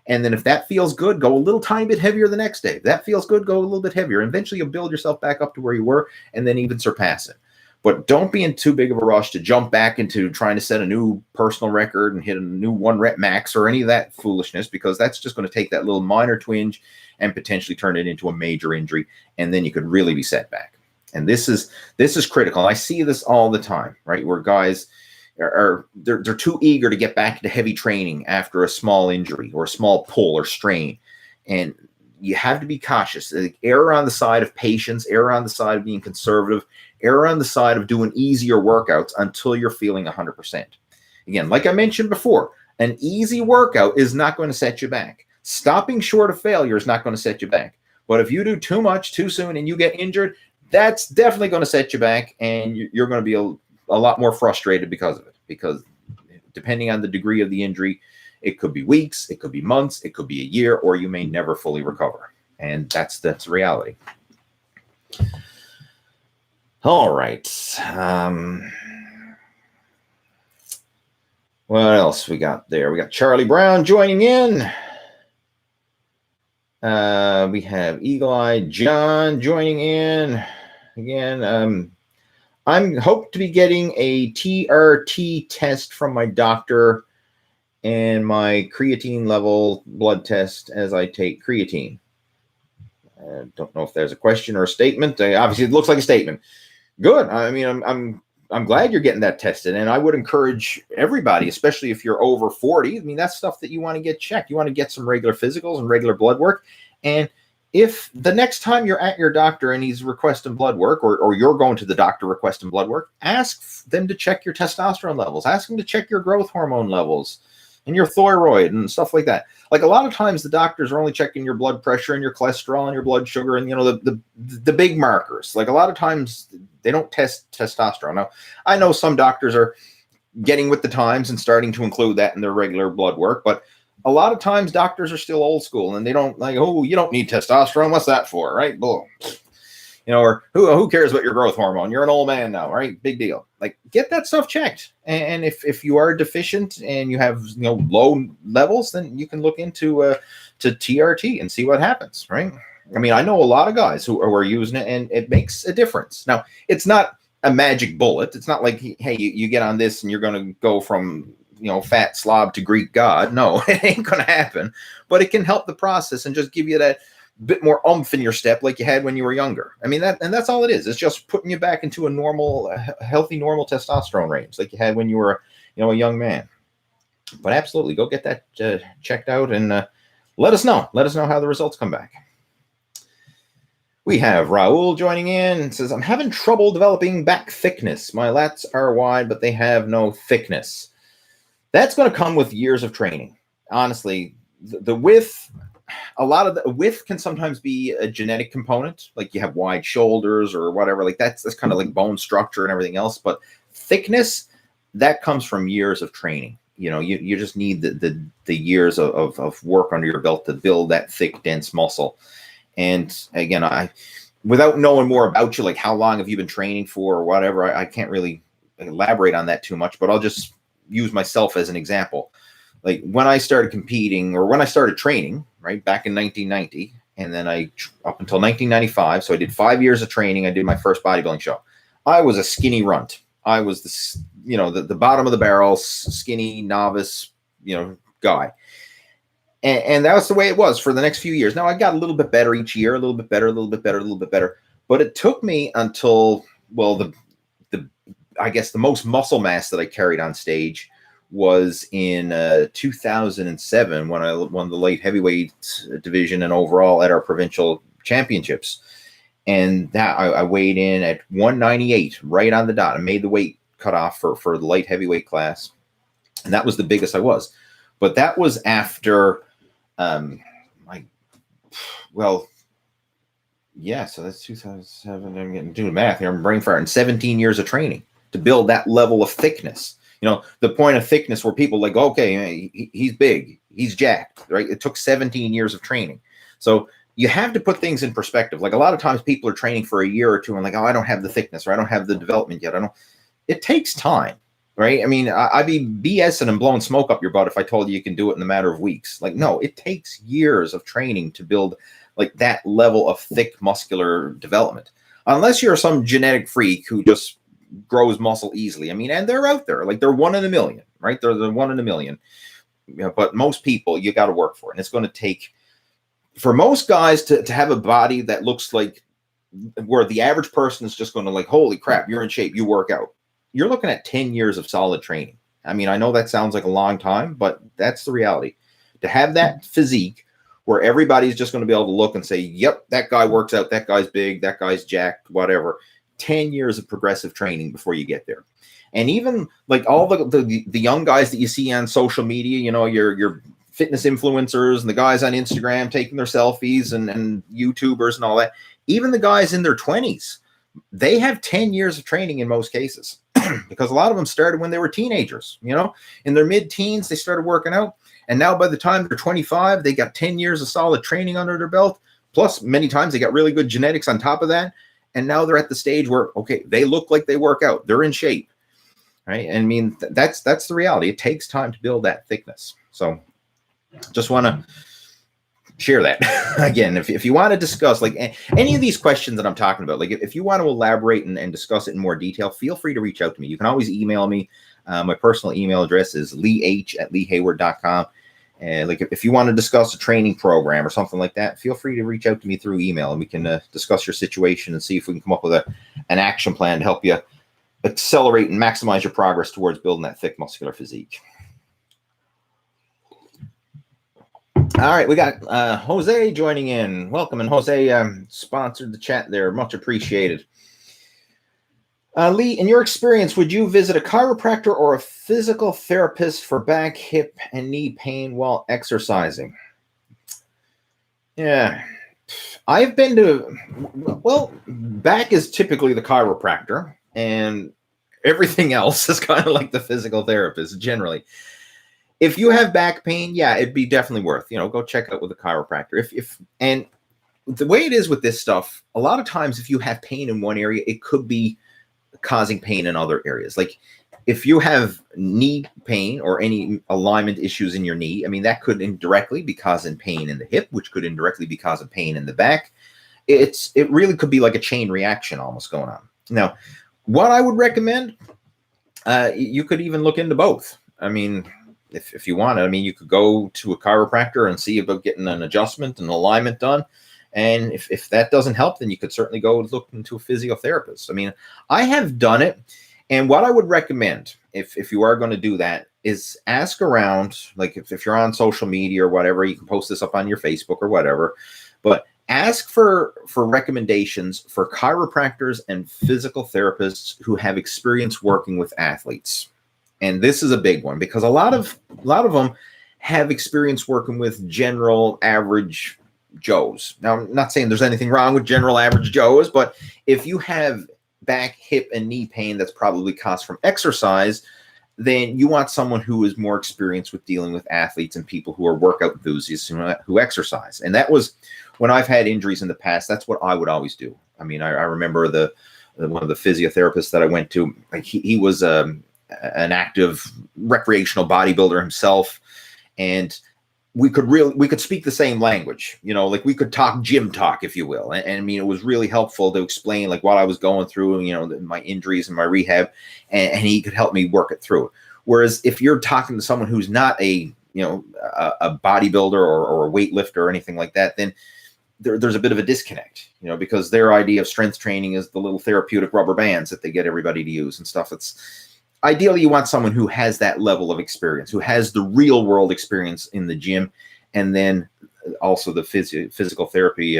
And then if that feels good, go a little tiny bit heavier the next day. If that feels good, go a little bit heavier. And eventually you'll build yourself back up to where you were, and then even surpass it. But don't be in too big of a rush to jump back into trying to set a new personal record and hit a new 1 rep max or any of that foolishness, because that's just going to take that little minor twinge and potentially turn it into a major injury, and then you could really be set back. And this is critical. I see this all the time, right? Where guys they're too eager to get back into heavy training after a small injury or a small pull or strain. And you have to be cautious. Err on the side of patience, err on the side of being conservative, err on the side of doing easier workouts until you're feeling 100%. Again, like I mentioned before, an easy workout is not going to set you back. Stopping short of failure is not going to set you back. But if you do too much too soon and you get injured, that's definitely going to set you back, and you're going to be a lot more frustrated because of it. Because depending on the degree of the injury, it could be weeks, it could be months, it could be a year, or you may never fully recover. And that's reality. All right. What else we got there? We got Charlie Brown joining in. We have Eagle-Eyed John joining in again. I'm hope to be getting a TRT test from my doctor and my creatine level blood test as I take creatine. I don't know if there's a question or a statement. Obviously, it looks like a statement. Good. I mean, I'm glad you're getting that tested, and I would encourage everybody, especially if you're over 40. I mean, that's stuff that you want to get checked. You want to get some regular physicals and regular blood work. And if the next time you're at your doctor and he's requesting blood work, or you're going to the doctor requesting blood work, ask them to check your testosterone levels. Ask them to check your growth hormone levels and your thyroid and stuff like that. Like, a lot of times the doctors are only checking your blood pressure and your cholesterol and your blood sugar and, the big markers. Like, a lot of times they don't test testosterone. Now, I know some doctors are getting with the times and starting to include that in their regular blood work, but a lot of times doctors are still old school, and they don't like, oh, you don't need testosterone. What's that for? Right? Bull. Or who cares about your growth hormone? You're an old man now, right? Big deal. Like, get that stuff checked. And if you are deficient and you have low levels, then you can look into to TRT and see what happens, right? I mean, I know a lot of guys who are using it, and it makes a difference. Now, it's not a magic bullet. It's not like, hey, you get on this and you're going to go from fat slob to Greek god. No, it ain't going to happen. But it can help the process and just give you that bit more oomph in your step like you had when you were younger. I mean, that's all it is. It's just putting you back into a normal, healthy, normal testosterone range like you had when you were, a young man. But absolutely, go get that checked out and let us know. Let us know how the results come back. We have Raul joining in and says, I'm having trouble developing back thickness. My lats are wide, but they have no thickness. That's going to come with years of training. Honestly, the width, a lot of the width can sometimes be a genetic component. Like you have wide shoulders or whatever. Like that's kind of like bone structure and everything else. But thickness, that comes from years of training. You just need the years of work under your belt to build that thick, dense muscle. And again, without knowing more about you, like how long have you been training for or whatever, I can't really elaborate on that too much, but I'll just use myself as an example. Like when I started competing or when I started training, right, back in 1990, and then up until 1995, so I did 5 years of training. I did my first bodybuilding show. I was a skinny runt. I was the bottom of the barrel, skinny novice, guy. And that was the way it was for the next few years. Now I got a little bit better each year, a little bit better, a little bit better, a little bit better. But it took me until, I guess the most muscle mass that I carried on stage was in 2007 when I won the light heavyweight division and overall at our provincial championships. And that I weighed in at 198, right on the dot. I made the weight cutoff for the light heavyweight class. And that was the biggest I was. But that was after, so that's 2007. I'm doing math here. I'm brain farting. 17 years of training to build that level of thickness. The point of thickness where people like, okay, he's big, he's jacked, right? It took 17 years of training. So you have to put things in perspective. Like a lot of times people are training for a year or two and like, oh, I don't have the thickness or I don't have the development yet. It takes time. Right? I mean, I'd be BSing and blowing smoke up your butt if I told you can do it in a matter of weeks. Like, no, it takes years of training to build like that level of thick muscular development. Unless you're some genetic freak who just grows muscle easily. I mean, and they're out there. Like they're 1 in a million, right? They're the 1 in a million. But most people, you got to work for it. And it's going to take, for most guys to have a body that looks like where the average person is just going to like, holy crap, you're in shape, you work out. You're looking at 10 years of solid training. I mean, I know that sounds like a long time, but that's the reality. To have that physique where everybody's just going to be able to look and say, yep, that guy works out, that guy's big, that guy's jacked, whatever. 10 years of progressive training before you get there. And even like all the young guys that you see on social media, your fitness influencers and the guys on Instagram taking their selfies and YouTubers and all that, even the guys in their 20s, they have 10 years of training in most cases. Because a lot of them started when they were teenagers, in their mid-teens, they started working out. And now by the time they're 25, they got 10 years of solid training under their belt. Plus, many times they got really good genetics on top of that. And now they're at the stage where, okay, they look like they work out. They're in shape, right? And I mean, that's the reality. It takes time to build that thickness. So just want to share that. Again, if you want to discuss like any of these questions that I'm talking about, like if you want to elaborate and discuss it in more detail, feel free to reach out to me. You can always email me. My personal email address is leeh@leehayward.com. And like if you want to discuss a training program or something like that, feel free to reach out to me through email and we can discuss your situation and see if we can come up with an action plan to help you accelerate and maximize your progress towards building that thick muscular physique. All right, we got Jose joining in. Welcome, and Jose sponsored the chat there. Much appreciated. Lee, in your experience, would you visit a chiropractor or a physical therapist for back, hip, and knee pain while exercising? Yeah, I've been to, well, back is typically the chiropractor, and everything else is kind of like the physical therapist generally. If you have back pain, yeah, it'd be definitely worth, go check out with a chiropractor. And the way it is with this stuff, a lot of times if you have pain in one area, it could be causing pain in other areas. Like if you have knee pain or any alignment issues in your knee, I mean, that could indirectly be causing pain in the hip, which could indirectly be causing pain in the back. It really could be like a chain reaction almost going on. Now, what I would recommend, you could even look into both. I mean, if you want to, I mean, you could go to a chiropractor and see about getting an adjustment and alignment done. And if that doesn't help, then you could certainly go look into a physiotherapist. I mean, I have done it. And what I would recommend, if you are going to do that, is ask around. Like if you're on social media or whatever, you can post this up on your Facebook or whatever. But ask for recommendations for chiropractors and physical therapists who have experience working with athletes. And this is a big one because a lot of them have experience working with general average Joes. Now, I'm not saying there's anything wrong with general average Joes, but if you have back, hip, and knee pain that's probably caused from exercise, then you want someone who is more experienced with dealing with athletes and people who are workout enthusiasts who exercise. And that was when I've had injuries in the past. That's what I would always do. I mean, I remember the one of the physiotherapists that I went to. Like he was an active recreational bodybuilder himself, and we could speak the same language, like we could talk gym talk, if you will. And I mean, it was really helpful to explain like what I was going through, my injuries and my rehab, and he could help me work it through. Whereas if you're talking to someone who's not a bodybuilder or a weightlifter or anything like that, then there's a bit of a disconnect, because their idea of strength training is the little therapeutic rubber bands that they get everybody to use and stuff. Ideally, you want someone who has that level of experience, who has the real world experience in the gym, and then also the physical therapy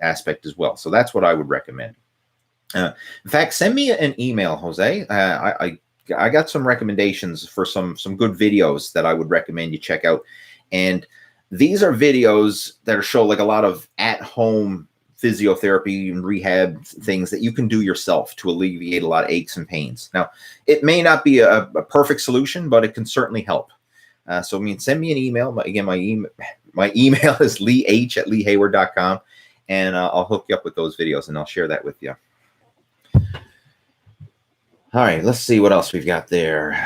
aspect as well. So that's what I would recommend. In fact, send me an email, Jose. I got some recommendations for some good videos that I would recommend you check out. And these are videos that show like a lot of at-home physiotherapy and rehab things that you can do yourself to alleviate a lot of aches and pains. Now, it may not be a perfect solution, but it can certainly help. So, I mean, send me an email. Again, my email is leeh@leehayward.com, and I'll hook you up with those videos, and I'll share that with you. All right, let's see what else we've got there.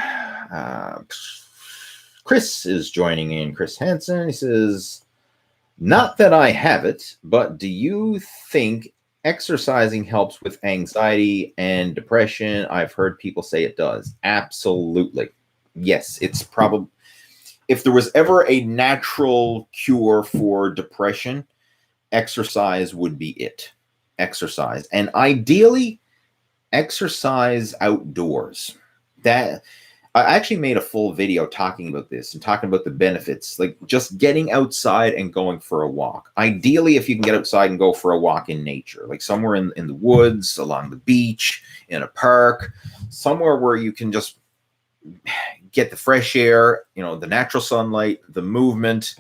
Chris is joining in. Chris Hansen, he says, not that I have it, but do you think exercising helps with anxiety and depression? I've heard people say it does. Absolutely. Yes, it's probably, if there was ever a natural cure for depression, exercise would be it. Exercise. And ideally, exercise outdoors. That I actually made a full video talking about this and talking about the benefits, like just getting outside and going for a walk. Ideally, if you can get outside and go for a walk in nature, like somewhere in the woods, along the beach, in a park, somewhere where you can just get the fresh air, the natural sunlight, the movement,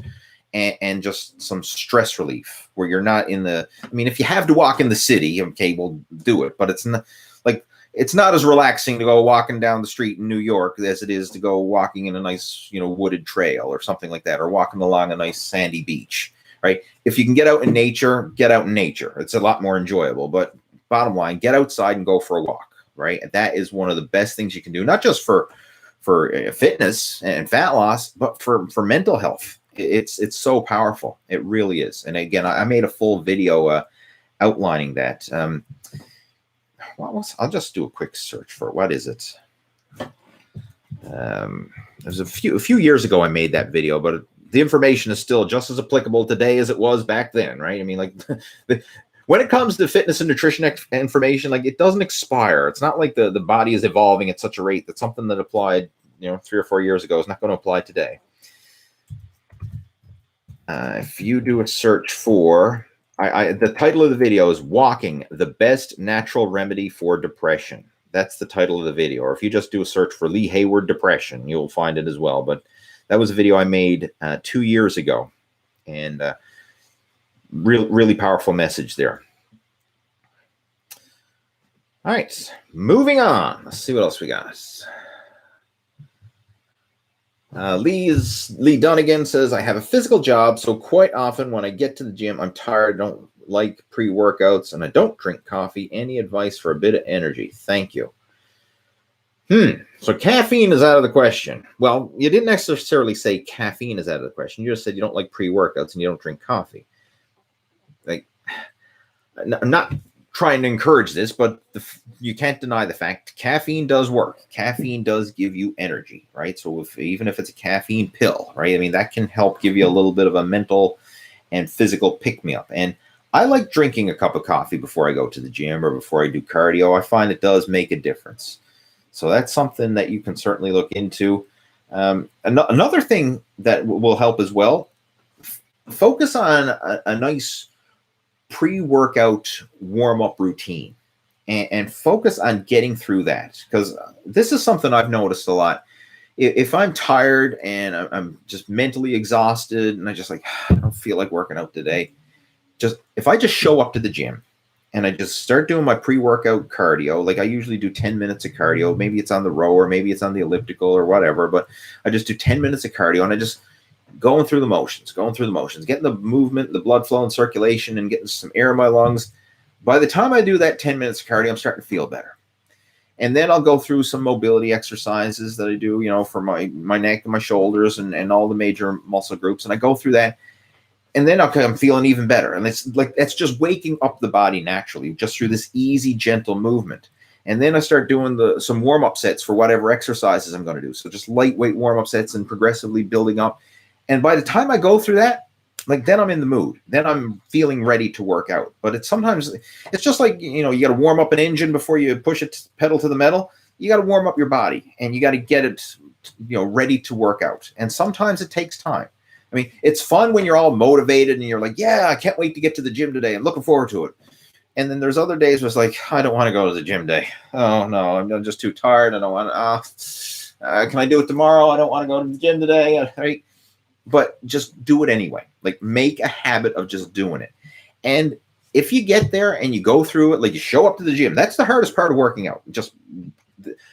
and just some stress relief where you're not if you have to walk in the city, okay, we'll do it, but it's not like, it's not as relaxing to go walking down the street in New York as it is to go walking in a nice, wooded trail or something like that, or walking along a nice sandy beach, right? If you can get out in nature, get out in nature. It's a lot more enjoyable. But bottom line, get outside and go for a walk, right? And that is one of the best things you can do, not just for fitness and fat loss, but for mental health. It's so powerful. It really is. And again, I made a full video outlining that. I'll just do a quick search for it. What is it? It was a few years ago I made that video, but the information is still just as applicable today as it was back then, right? I mean, like when it comes to fitness and nutrition information, like it doesn't expire. It's not like the body is evolving at such a rate that something that applied, 3 or 4 years ago is not going to apply today. If you do a search for... the title of the video is Walking, the Best Natural Remedy for Depression. That's the title of the video. Or if you just do a search for Lee Hayward Depression, you'll find it as well. But that was a video I made 2 years ago. And really powerful message there. All right, moving on. Let's see what else we got. Lee Dunnigan says, I have a physical job, so quite often when I get to the gym, I'm tired, don't like pre-workouts, and I don't drink coffee. Any advice for a bit of energy? Thank you. So caffeine is out of the question. Well, you didn't necessarily say caffeine is out of the question. You just said you don't like pre-workouts and you don't drink coffee. Like, I'm not trying to encourage this, but you can't deny the fact caffeine does work. Caffeine does give you energy, right? So even if it's a caffeine pill, right? I mean, that can help give you a little bit of a mental and physical pick-me-up. And I like drinking a cup of coffee before I go to the gym or before I do cardio. I find it does make a difference. So that's something that you can certainly look into. Another thing that will help as well, focus on a nice pre-workout warm-up routine and focus on getting through that, because this is something I've noticed a lot. If I'm tired and I'm just mentally exhausted and I just like, I don't feel like working out today, if I just show up to the gym and I just start doing my pre-workout cardio, like I usually do 10 minutes of cardio, maybe it's on the rower, maybe it's on the elliptical or whatever, but I just do 10 minutes of cardio and I just going through the motions, getting the movement, the blood flow and circulation and getting some air in my lungs. By the time I do that 10 minutes of cardio, I'm starting to feel better. And then I'll go through some mobility exercises that I do, for my neck and my shoulders and all the major muscle groups. And I go through that. And then I'm feeling even better. And that's just waking up the body naturally, just through this easy, gentle movement. And then I start doing some warm-up sets for whatever exercises I'm going to do. So just lightweight warm-up sets and progressively building up. And by the time I go through that, then I'm in the mood. Then I'm feeling ready to work out. But it's just like, you got to warm up an engine before you push it pedal to the metal. You got to warm up your body and you got to get it, ready to work out. And sometimes it takes time. I mean, it's fun when you're all motivated and you're like, yeah, I can't wait to get to the gym today. I'm looking forward to it. And then there's other days where it's like, I don't want to go to the gym day. Oh, no, I'm just too tired. I don't want to. Can I do it tomorrow? I don't want to go to the gym today. Right? But just do it anyway. Make a habit of just doing it. And if you get there and you go through it, you show up to the gym, that's the hardest part of working out. Just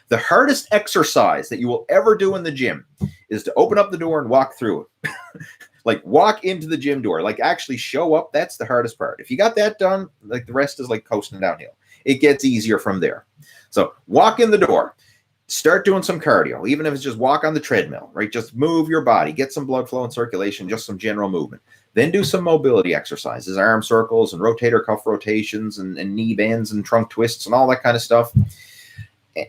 the hardest exercise that you will ever do in the gym is to open up the door and walk through it. Walk into the gym door, actually show up. That's the hardest part. If you got that done, the rest is coasting downhill. It gets easier from there. So walk in the door, start doing some cardio, even if it's just walk on the treadmill, right? Just move your body, get some blood flow and circulation, just some general movement. Then do some mobility exercises, arm circles and rotator cuff rotations and knee bends and trunk twists and all that kind of stuff.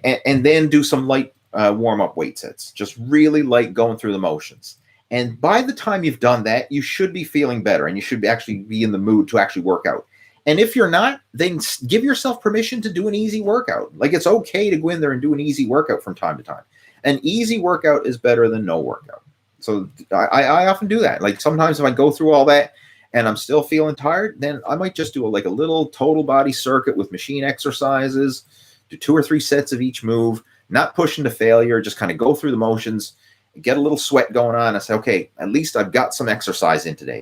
And then do some light warm-up weight sets, just really light, going through the motions. And by the time you've done that, you should be feeling better and you should actually be in the mood to actually work out. And if you're not, then give yourself permission to do an easy workout. It's okay to go in there and do an easy workout from time to time. An easy workout is better than no workout. So I often do that. Sometimes if I go through all that and I'm still feeling tired, then I might just do a little total body circuit with machine exercises, do 2 or 3 sets of each move, not pushing to failure, just kind of go through the motions, get a little sweat going on. I say, okay, at least I've got some exercise in today.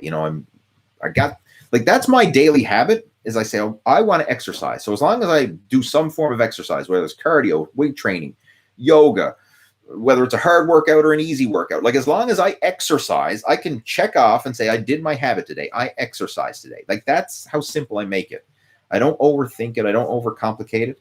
That's my daily habit is I say, I want to exercise. So as long as I do some form of exercise, whether it's cardio, weight training, yoga, whether it's a hard workout or an easy workout, as long as I exercise, I can check off and say, I did my habit today. I exercised today. That's how simple I make it. I don't overthink it. I don't overcomplicate it.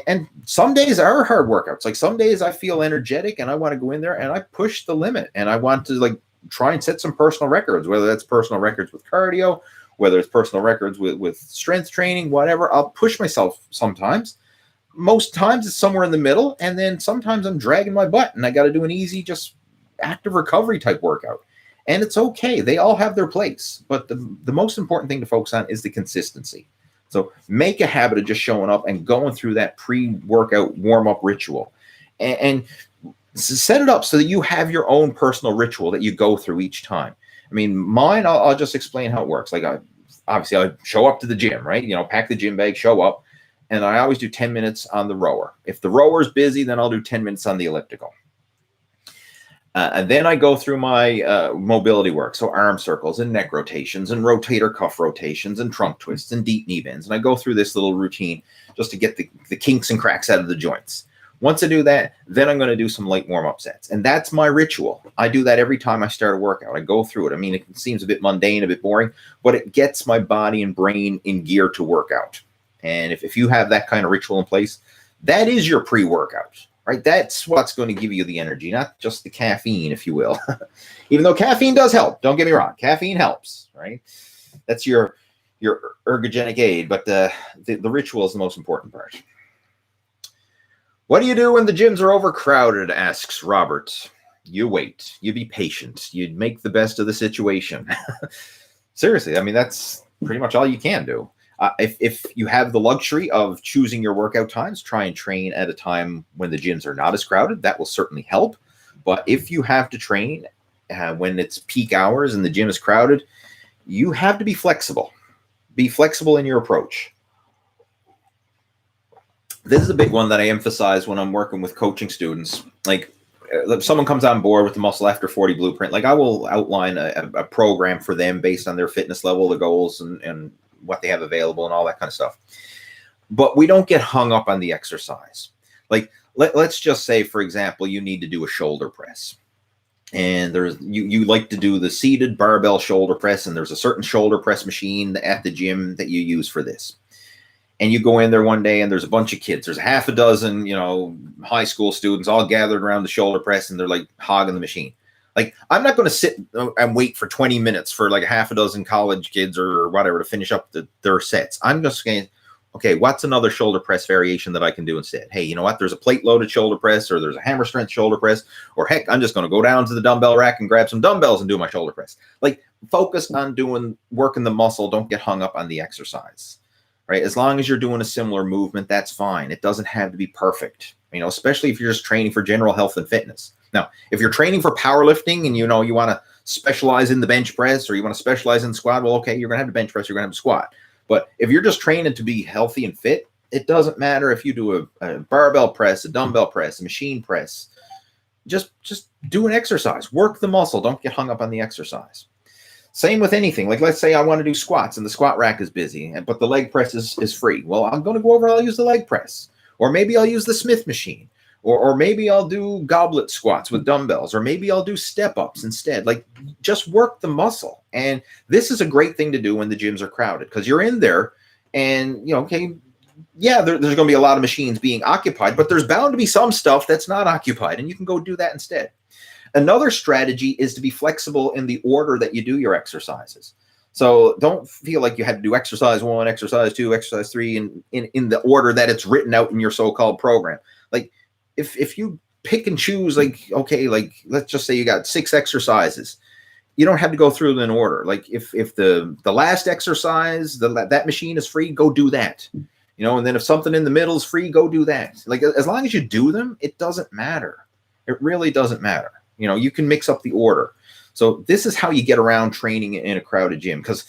And some days are hard workouts. Some days I feel energetic and I want to go in there and I push the limit and I want to try and set some personal records, whether that's personal records with cardio, whether it's personal records with strength training, whatever. I'll push myself sometimes. Most times it's somewhere in the middle. And then sometimes I'm dragging my butt and I got to do an easy, just active recovery type workout. And it's okay. They all have their place. But the most important thing to focus on is the consistency. So make a habit of just showing up and going through that pre-workout warm-up ritual and set it up so that you have your own personal ritual that you go through each time. I mean, mine, I'll just explain how it works. Obviously, I show up to the gym, right? Pack the gym bag, show up, and I always do 10 minutes on the rower. If the rower's busy, then I'll do 10 minutes on the elliptical. And then I go through my mobility work, so arm circles and neck rotations and rotator cuff rotations and trunk twists and deep knee bends. And I go through this little routine just to get the kinks and cracks out of the joints. Once I do that, then I'm going to do some light warm-up sets. And that's my ritual. I do that every time I start a workout. I go through it. I mean, it seems a bit mundane, a bit boring, but it gets my body and brain in gear to work out. And if you have that kind of ritual in place, that is your pre-workout. Right, that's what's going to give you the energy, not just the caffeine, if you will. Even though caffeine does help, don't get me wrong, caffeine helps, right? That's your ergogenic aid, but the ritual is the most important part. What do you do when the gyms are overcrowded? Asks Robert. You wait. You be patient. You make the best of the situation. Seriously, I mean that's pretty much all you can do. If you have the luxury of choosing your workout times, try and train at a time when the gyms are not as crowded. That will certainly help. But if you have to train when it's peak hours and the gym is crowded, you have to be flexible. Be flexible in your approach. This is a big one that I emphasize when I'm working with coaching students. Like, if someone comes on board with the Muscle After 40 blueprint, like I will outline a program for them based on their fitness level, the goals, and what they have available and all that kind of stuff. But we don't get hung up on the exercise. Like, let's just say, for example, you need to do a shoulder press. And there's you like to do the seated barbell shoulder press, and there's a certain shoulder press machine at the gym that you use for this. And you go in there one day and there's a bunch of kids. There's half a dozen, high school students all gathered around the shoulder press, and they're like hogging the machine. Like, I'm not going to sit and wait for 20 minutes for like a half a dozen college kids or whatever to finish up their sets. I'm just saying, okay, what's another shoulder press variation that I can do instead? Hey, you know what? There's a plate loaded shoulder press, or there's a hammer strength shoulder press, or heck, I'm just going to go down to the dumbbell rack and grab some dumbbells and do my shoulder press. Like, focus on working the muscle. Don't get hung up on the exercise, right? As long as you're doing a similar movement, that's fine. It doesn't have to be perfect, especially if you're just training for general health and fitness. Now, if you're training for powerlifting and, you want to specialize in the bench press, or you want to specialize in squat, well, okay, you're going to have the bench press, you're going to have a squat. But if you're just training to be healthy and fit, it doesn't matter if you do a barbell press, a dumbbell press, a machine press. Just do an exercise. Work the muscle. Don't get hung up on the exercise. Same with anything. Like, let's say I want to do squats and the squat rack is busy, but the leg press is free. Well, I'm going to go over, I'll use the leg press. Or maybe I'll use the Smith machine. Or maybe I'll do goblet squats with dumbbells. Or maybe I'll do step-ups instead. Like, just work the muscle. And this is a great thing to do when the gyms are crowded, because you're in there and, okay, yeah, there's going to be a lot of machines being occupied, but there's bound to be some stuff that's not occupied, and you can go do that instead. Another strategy is to be flexible in the order that you do your exercises. So don't feel like you had to do exercise 1, exercise 2, exercise 3 in the order that it's written out in your so-called program. Like, if you pick and choose, like, okay, like, let's just say you got 6 exercises, you don't have to go through them in order. Like, if the last exercise, that machine is free, go do that. And then if something in the middle is free, go do that. Like, as long as you do them, it doesn't matter. It really doesn't matter. You can mix up the order. So this is how you get around training in a crowded gym, because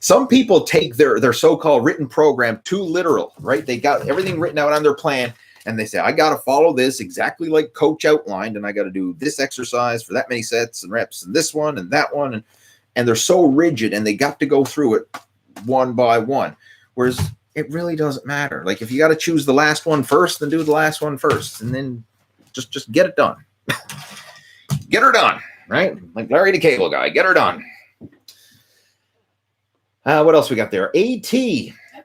some people take their so-called written program too literal, right? They got everything written out on their plan, and they say, I got to follow this exactly like coach outlined, and I got to do this exercise for that many sets and reps, and this one and that one. And they're so rigid, and they got to go through it one by one. Whereas it really doesn't matter. Like, if you got to choose the last one first, then do the last one first, and then just get it done. Get her done, right? Like Larry the Cable Guy, get her done. What else we got there? AT.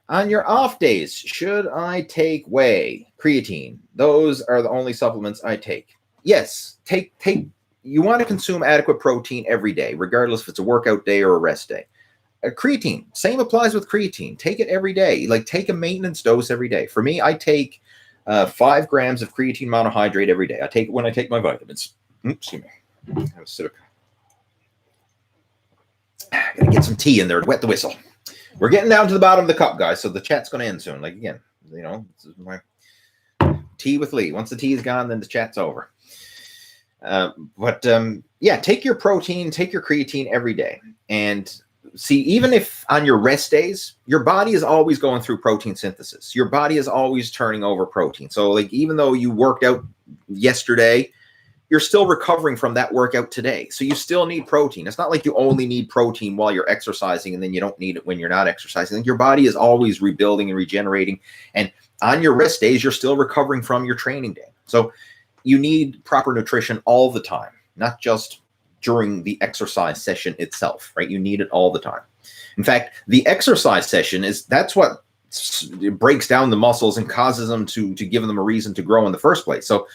On your off days, should I take whey, creatine? Those are the only supplements I take. Yes, take. You want to consume adequate protein every day, regardless if it's a workout day or a rest day. Creatine, same applies with creatine. Take it every day. Like, take a maintenance dose every day. For me, I take 5 grams of creatine monohydrate every day. I take it when I take my vitamins. Excuse me. Have a sip. Gotta get some tea in there to wet the whistle. We're getting down to the bottom of the cup, guys, so the chat's going to end soon. Like, again, this is my tea with Lee. Once the tea is gone, then the chat's over. Yeah, take your protein, take your creatine every day. And see, even if on your rest days, your body is always going through protein synthesis. Your body is always turning over protein. So, like, even though you worked out yesterday, you're still recovering from that workout today. So you still need protein. It's not like you only need protein while you're exercising and then you don't need it when you're not exercising. Like, your body is always rebuilding and regenerating. And on your rest days, you're still recovering from your training day. So you need proper nutrition all the time, not just during the exercise session itself, right? You need it all the time. In fact, the exercise session that's what breaks down the muscles and causes them to give them a reason to grow in the first place. So,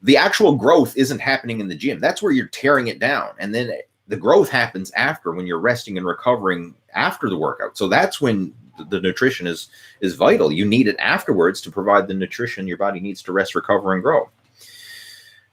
the actual growth isn't happening in the gym. That's where you're tearing it down. And then the growth happens after, when you're resting and recovering after the workout. So that's when the nutrition is vital. You need it afterwards to provide the nutrition your body needs to rest, recover, and grow.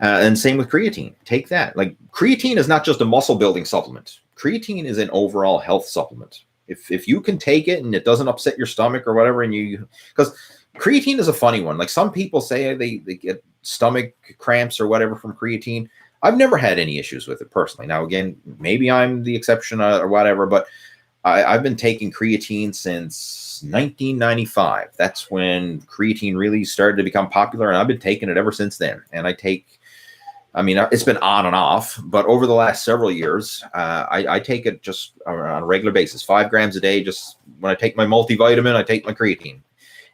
And same with creatine. Take that. Like, creatine is not just a muscle building supplement. Creatine is an overall health supplement. If you can take it and it doesn't upset your stomach or whatever, and because creatine is a funny one. Like some people say they get stomach cramps or whatever from creatine. I've never had any issues with it personally. Now, again, maybe I'm the exception or whatever, but I've been taking creatine since 1995. That's when creatine really started to become popular, and I've been taking it ever since then. And it's been on and off, but over the last several years, I take it just on a regular basis, 5 grams a day. Just when I take my multivitamin, I take my creatine.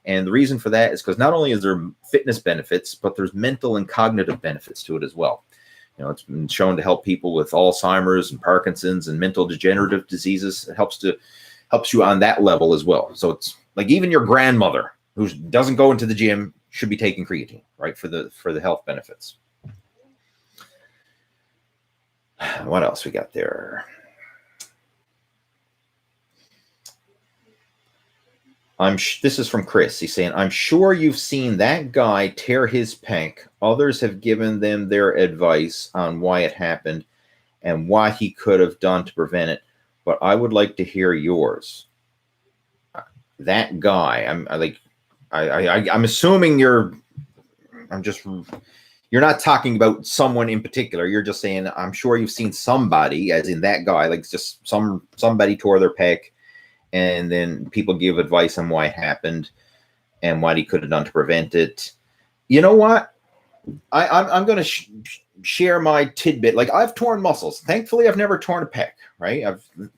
And the reason for that is because not only is there fitness benefits, but there's mental and cognitive benefits to it as well. It's been shown to help people with Alzheimer's and Parkinson's and mental degenerative diseases. It helps you on that level as well. So it's like even your grandmother who doesn't go into the gym should be taking creatine, right, for the health benefits. What else we got there? This is from Chris. He's saying, I'm sure you've seen that guy tear his pec. Others have given them their advice on why it happened and what he could have done to prevent it. But I would like to hear yours. That guy, I'm assuming you're not talking about someone in particular. You're just saying, I'm sure you've seen somebody, as in that guy, like just somebody tore their pec, and then people give advice on why it happened and what he could have done to prevent it. You know what? I'm going to share my tidbit. Like, I've torn muscles. Thankfully, I've never torn a pec, right?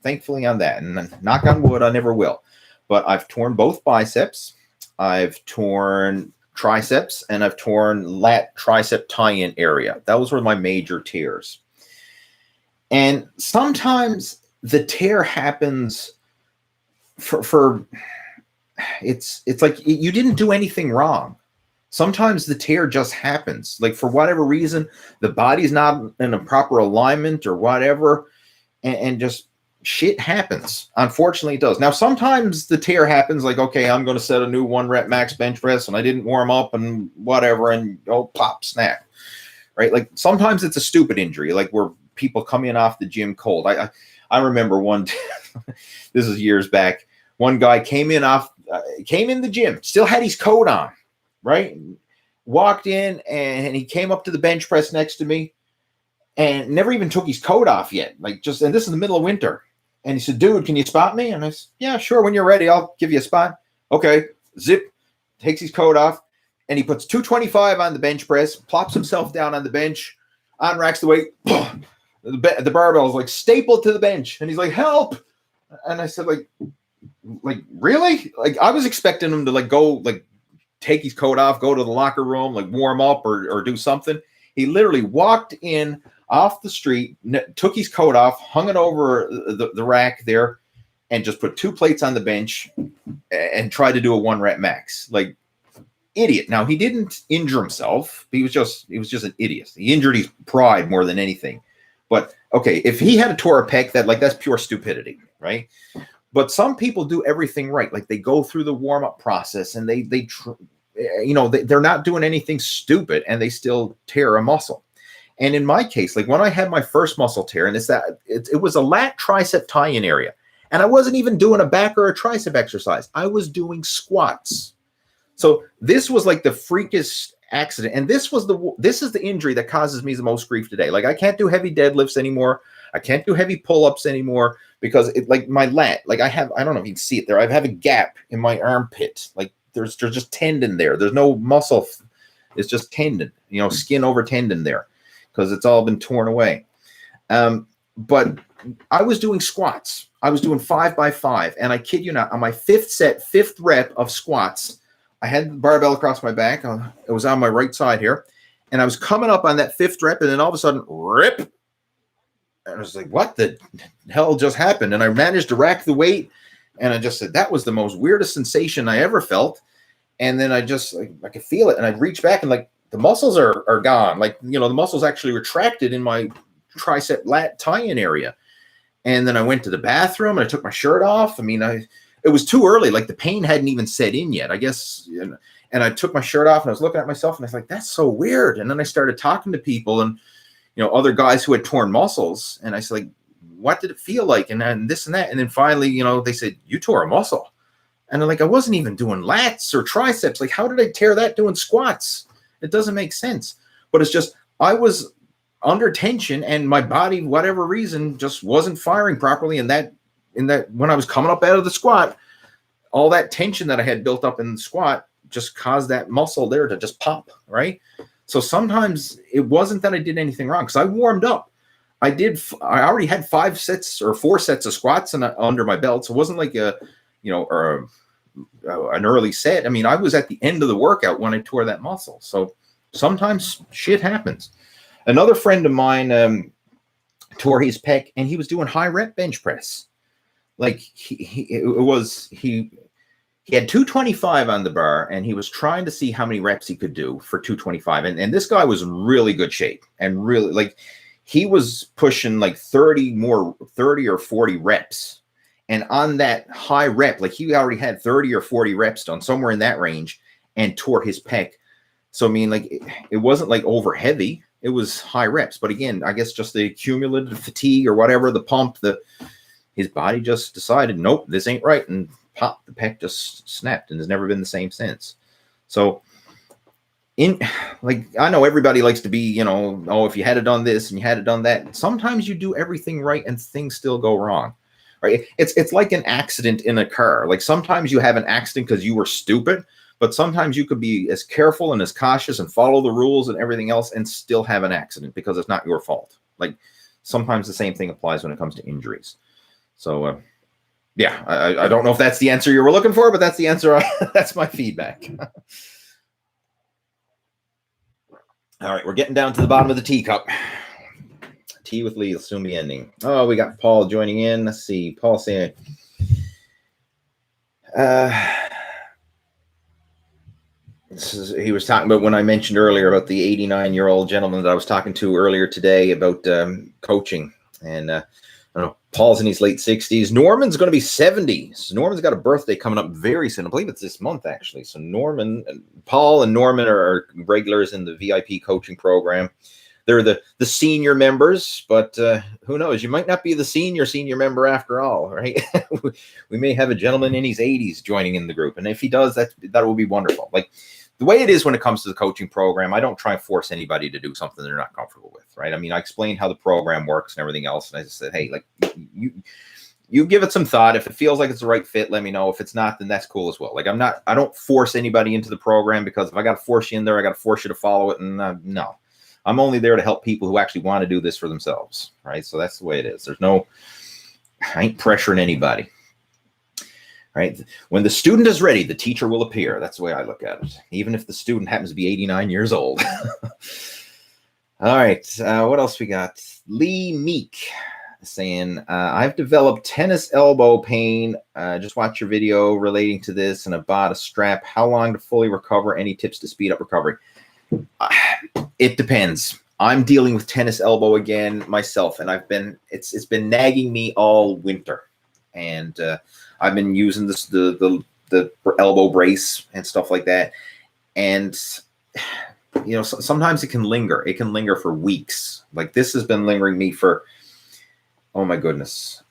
Thankfully on that, and knock on wood, I never will. But I've torn both biceps. I've torn triceps, and I've torn lat tricep tie-in area. Those were my major tears. And sometimes the tear happens it's like you didn't do anything wrong. Sometimes the tear just happens. Like, for whatever reason, the body's not in a proper alignment or whatever, and just shit happens. Unfortunately, it does. Now, sometimes the tear happens like, okay, I'm going to set a new 1 rep max bench press and I didn't warm up and whatever, and pop, snap, right? Like, sometimes it's a stupid injury, like where people come in off the gym cold. I remember one, this is years back, one guy came in the gym, still had his coat on, right? Walked in and he came up to the bench press next to me and never even took his coat off yet. And this is the middle of winter. And he said, dude, can you spot me? And I said, yeah, sure. When you're ready, I'll give you a spot. Okay. Zip, takes his coat off, and he puts 225 on the bench press, plops himself down on the bench, unracks the weight. The barbell is like stapled to the bench. And he's like, help. And I said, like, really? Like, I was expecting him to go take his coat off, go to the locker room, warm up or do something. He literally walked in off the street, took his coat off, hung it over the rack there, and just put 2 plates on the bench and tried to do a 1 rep max. Like, idiot. Now, he didn't injure himself. He was just an idiot. He injured his pride more than anything. But okay, if he had a tore pec, that's pure stupidity, right? But some people do everything right. Like, they go through the warm-up process and they're not doing anything stupid, and they still tear a muscle. And in my case, like when I had my first muscle tear, and it was a lat tricep tie-in area, and I wasn't even doing a back or a tricep exercise. I was doing squats. So this was like the freakiest accident. And this is the injury that causes me the most grief today. Like, I can't do heavy deadlifts anymore. I can't do heavy pull-ups anymore because my lat, I don't know if you can see it there. I have a gap in my armpit. Like, there's just tendon there. There's no muscle. It's just tendon, skin over tendon there, because it's all been torn away. But I was doing squats. I was doing 5x5. And I kid you not, on my 5th rep of squats, I had the barbell across my back. It was on my right side here. And I was coming up on that 5th rep, and then all of a sudden, rip. And I was like, what the hell just happened? And I managed to rack the weight. And I just said, that was the most weirdest sensation I ever felt. And then I could feel it. And I'd reach back, and the muscles are gone. The muscles actually retracted in my tricep lat tie-in area. And then I went to the bathroom and I took my shirt off. It was too early. Like, the pain hadn't even set in yet, I guess. And I took my shirt off and I was looking at myself and I was like, that's so weird. And then I started talking to people and, other guys who had torn muscles. And I said, what did it feel like? And then this and that. And then finally, you know, they said, you tore a muscle. And I'm like, I wasn't even doing lats or triceps. Like, how did I tear that doing squats? It doesn't make sense. But it's just, I was under tension and my body, whatever reason, just wasn't firing properly. And that when I was coming up out of the squat, all that tension that I had built up in the squat just caused that muscle there to just pop, right? So sometimes it wasn't that I did anything wrong, because I warmed up. I already had 5 sets or 4 sets of squats under my belt. So it wasn't like an early set. I mean, I was at the end of the workout when I tore that muscle. So sometimes shit happens. Another friend of mine tore his pec, and he was doing high rep bench press. Like he had 225 on the bar, and he was trying to see how many reps he could do for 225. And this guy was in really good shape, and really, like, he was pushing like 30 or 40 reps. And on that high rep, like, he already had 30 or 40 reps done, somewhere in that range, and tore his pec. So, I mean, like, it wasn't like over heavy. It was high reps. But again, I guess just the cumulative fatigue or whatever, the pump, his body just decided, nope, this ain't right. And pop, the pec just snapped and has never been the same since. So, I know everybody likes to be, you know, oh, if you had done this and you had done that. Sometimes you do everything right and things still go wrong. Right? It's like an accident in a car. Like, sometimes you have an accident because you were stupid, but sometimes you could be as careful and as cautious and follow the rules and everything else and still have an accident because it's not your fault. Like, sometimes the same thing applies when it comes to injuries. So, yeah, I don't know if that's the answer you were looking for, but that's the answer. That's my feedback. All right, we're getting down to the bottom of the teacup. Tea with Lee will soon be ending. Oh, we got Paul joining in. Let's see. Paul saying, he was talking about when I mentioned earlier about the 89-year-old gentleman that I was talking to earlier today about coaching. And I don't know, Paul's in his late 60s. Norman's going to be 70. So Norman's got a birthday coming up very soon. I believe it's this month, actually. So Paul and Norman are regulars in the VIP coaching program. They're the senior members, but who knows? You might not be the senior member after all, right? We may have a gentleman in his 80s joining in the group. And if he does, that will be wonderful. Like, the way it is when it comes to the coaching program, I don't try and force anybody to do something they're not comfortable with, right? I mean, I explained how the program works and everything else. And I just said, hey, like, you give it some thought. If it feels like it's the right fit, let me know. If it's not, then that's cool as well. Like, I don't force anybody into the program, because if I got to force you in there, I got to force you to follow it. And no, I'm only there to help people who actually want to do this for themselves, right? So that's the way it is. I ain't pressuring anybody. Right? When the student is ready, the teacher will appear. That's the way I look at it, even if the student happens to be 89 years old. All right. What else we got? Lee Meek saying, I've developed tennis elbow pain. Just watch your video relating to this, and I bought a strap. How long to fully recover? Any tips to speed up recovery? It depends. I'm dealing with tennis elbow again myself, and it's been nagging me all winter. And I've been using the elbow brace and stuff like that. And, you know, sometimes it can linger. It can linger for weeks. Like, this has been lingering me for, oh my goodness,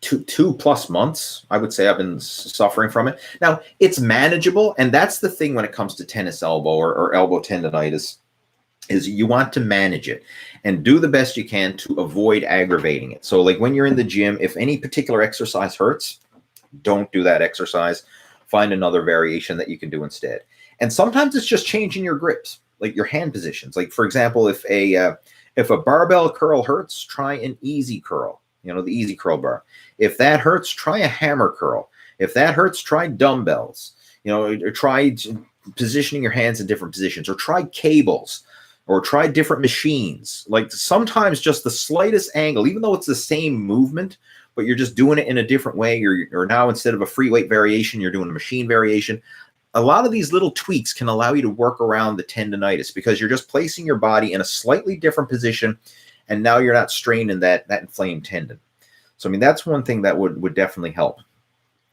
2+ months. I would say I've been suffering from it. Now, it's manageable. And that's the thing when it comes to tennis elbow or elbow tendonitis, is you want to manage it and do the best you can to avoid aggravating it. So, like, when you're in the gym, if any particular exercise hurts, don't do that exercise. Find another variation that you can do instead. And sometimes it's just changing your grips, like your hand positions. Like, for example, if a barbell curl hurts, try an easy curl, you know, the easy curl bar. If that hurts, try a hammer curl. If that hurts, try dumbbells, you know, or try positioning your hands in different positions, or try cables, or try different machines. Like, sometimes just the slightest angle, even though it's the same movement, but you're just doing it in a different way. Or now, instead of a free weight variation, you're doing a machine variation. A lot of these little tweaks can allow you to work around the tendonitis, because you're just placing your body in a slightly different position, and now you're not straining that inflamed tendon. So, I mean, that's one thing that would definitely help,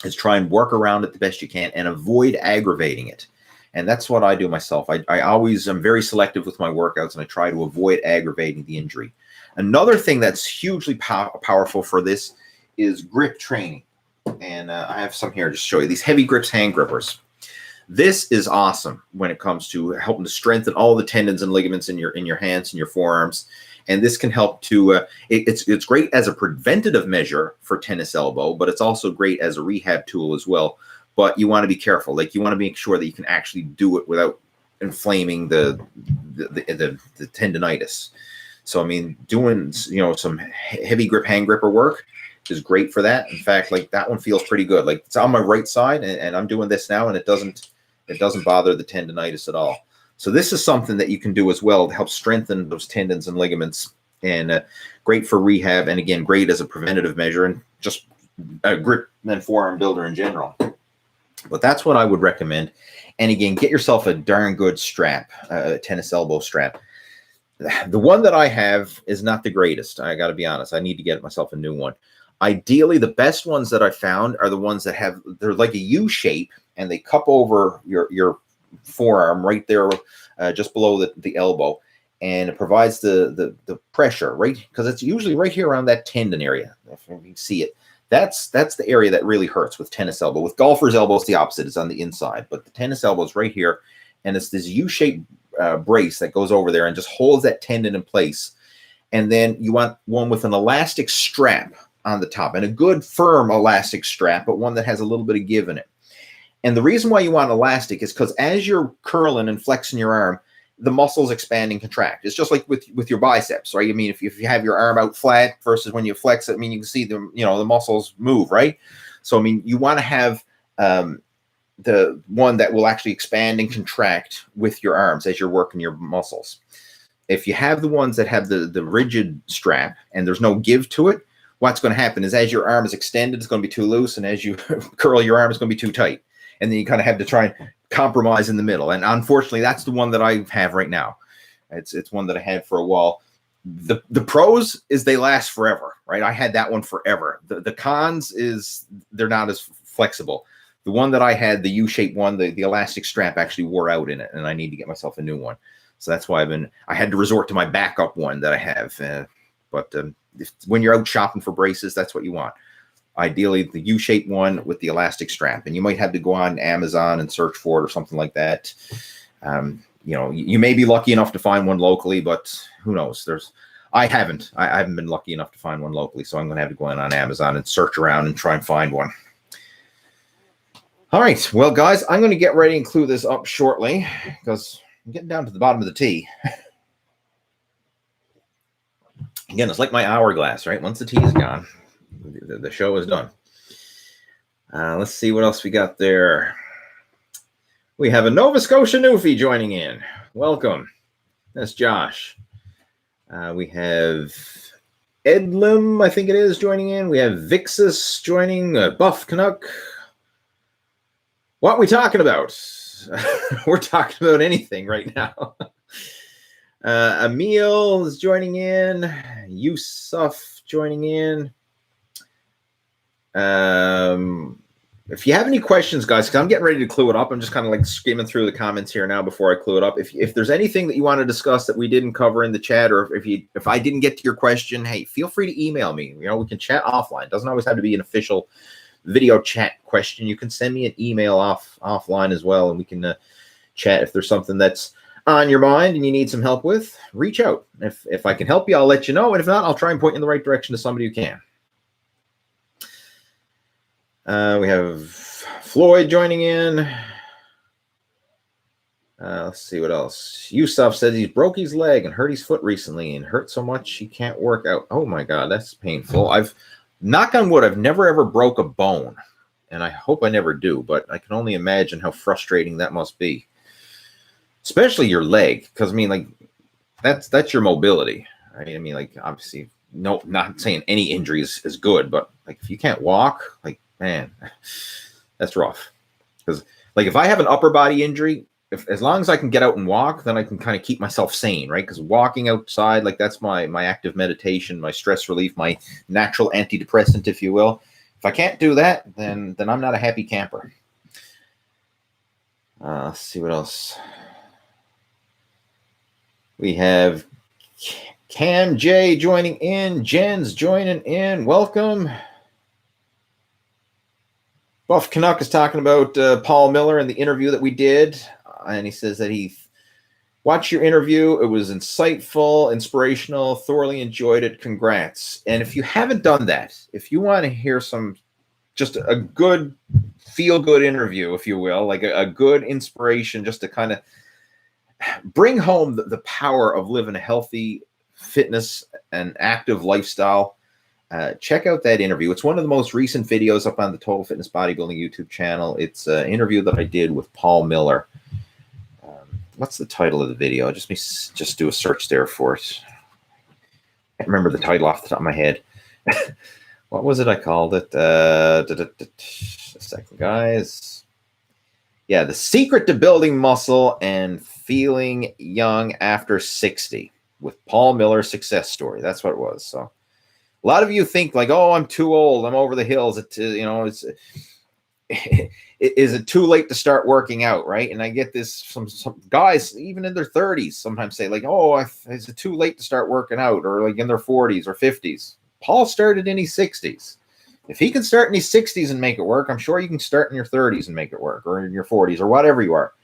is try and work around it the best you can and avoid aggravating it. And that's what I do myself. I always am very selective with my workouts, and I try to avoid aggravating the injury. Another thing that's hugely powerful for this is grip training. And I have some here just to show you. These heavy grips hand grippers. This is awesome when it comes to helping to strengthen all the tendons and ligaments in your hands and your forearms. And this can help to, it's great as a preventative measure for tennis elbow, but it's also great as a rehab tool as well. But you want to be careful. Like, you want to make sure that you can actually do it without inflaming the tendonitis. So, I mean, doing, some heavy grip hand gripper work is great for that. In fact, like, that one feels pretty good. Like, it's on my right side, and I'm doing this now, and it doesn't bother the tendonitis at all. So this is something that you can do as well to help strengthen those tendons and ligaments, and great for rehab. And again, great as a preventative measure, and just a grip and forearm builder in general. But that's what I would recommend. And again, get yourself a darn good strap, a tennis elbow strap. The one that I have is not the greatest. I got to be honest. I need to get myself a new one. Ideally, the best ones that I found are the ones that they're like a U shape, and they cup over your forearm right there, just below the elbow, and it provides the pressure, right? Because it's usually right here around that tendon area. If you can see it, that's the area that really hurts with tennis elbow. With golfer's elbow, it's the opposite. It's on the inside, but the tennis elbow is right here, and it's this U-shaped brace that goes over there and just holds that tendon in place. And then you want one with an elastic strap on the top, and a good firm elastic strap, but one that has a little bit of give in it. And the reason why you want elastic is because as you're curling and flexing your arm, the muscles expand and contract. It's just like with your biceps, right? I mean, if you have your arm out flat versus when you flex it, I mean, you can see the muscles move, right? So, I mean, you want to have the one that will actually expand and contract with your arms as you're working your muscles. If you have the ones that have the rigid strap and there's no give to it, what's going to happen is as your arm is extended, it's going to be too loose, and as you curl your arm, it's going to be too tight. And then you kind of have to try and compromise in the middle. And unfortunately, that's the one that I have right now. It's one that I had for a while. The pros is they last forever, right? I had that one forever. The cons is they're not as flexible. The one that I had, the U-shaped one, the elastic strap actually wore out in it, and I need to get myself a new one. So that's why I had to resort to my backup one that I have. But when you're out shopping for braces, that's what you want. Ideally, the U-shaped one with the elastic strap, and you might have to go on Amazon and search for it or something like that. You may be lucky enough to find one locally, but who knows? I haven't been lucky enough to find one locally, so I'm going to have to go in on Amazon and search around and try and find one. All right, well, guys, I'm going to get ready and clue this up shortly because I'm getting down to the bottom of the tea. Again, it's like my hourglass, right? Once the tea is gone, the show is done. Let's see what else we got there. We have a Nova Scotia newfie joining in. Welcome. That's Josh. We have Edlim, I think it is, joining in. We have Vixus joining. Buff Canuck. What are we talking about? We're talking about anything right now. Emil is joining in. Yusuf joining in. If you have any questions, guys, because I'm getting ready to clue it up. I'm just kind of like skimming through the comments here now before I clue it up. If there's anything that you want to discuss that we didn't cover in the chat, or if I didn't get to your question, hey, feel free to email me. We can chat offline. It doesn't always have to be an official video chat question. You can send me an email offline as well, and we can chat. If there's something that's on your mind and you need some help with, reach out. If I can help you, I'll let you know. And if not, I'll try and point you in the right direction to somebody who can. We have Floyd joining in. Let's see what else. Yusuf says he broke his leg and hurt his foot recently and hurt so much he can't work out. Oh my God, that's painful. Knock on wood, I've never ever broke a bone, and I hope I never do, but I can only imagine how frustrating that must be. Especially your leg, because I mean, like, that's your mobility, right? I mean, like, obviously, no, not saying any injury is good, but like if you can't walk, like, man, that's rough. Because like if I have an upper body injury, as long as I can get out and walk, then I can kind of keep myself sane, right? Because walking outside, like that's my active meditation, my stress relief, my natural antidepressant, if you will. If I can't do that, then I'm not a happy camper. Let's see what else. We have Cam J joining in. Jen's joining in. Welcome. Buff Canuck is talking about Paul Miller and the interview that we did. And he says that he watched your interview. It was insightful, inspirational, thoroughly enjoyed it. Congrats. And if you haven't done that, if you want to hear just a good, feel-good interview, if you will, like a good inspiration just to kind of bring home the power of living a healthy fitness and active lifestyle, check out that interview. It's one of the most recent videos up on the Total Fitness Bodybuilding YouTube channel. It's an interview that I did with Paul Miller. What's the title of the video? Just do a search there for it. I can't remember the title off the top of my head. What was it I called it? A second, guys. Yeah, the secret to building muscle and feeling young after 60 with Paul Miller's success story. That's what it was. So a lot of you think like, oh, I'm too old. I'm over the hills. Is it too late to start working out, right? And I get this some guys, even in their 30s, sometimes say like, oh, is it too late to start working out? Or like in their 40s or 50s. Paul started in his 60s. If he can start in his 60s and make it work, I'm sure you can start in your 30s and make it work, or in your 40s, or whatever you are.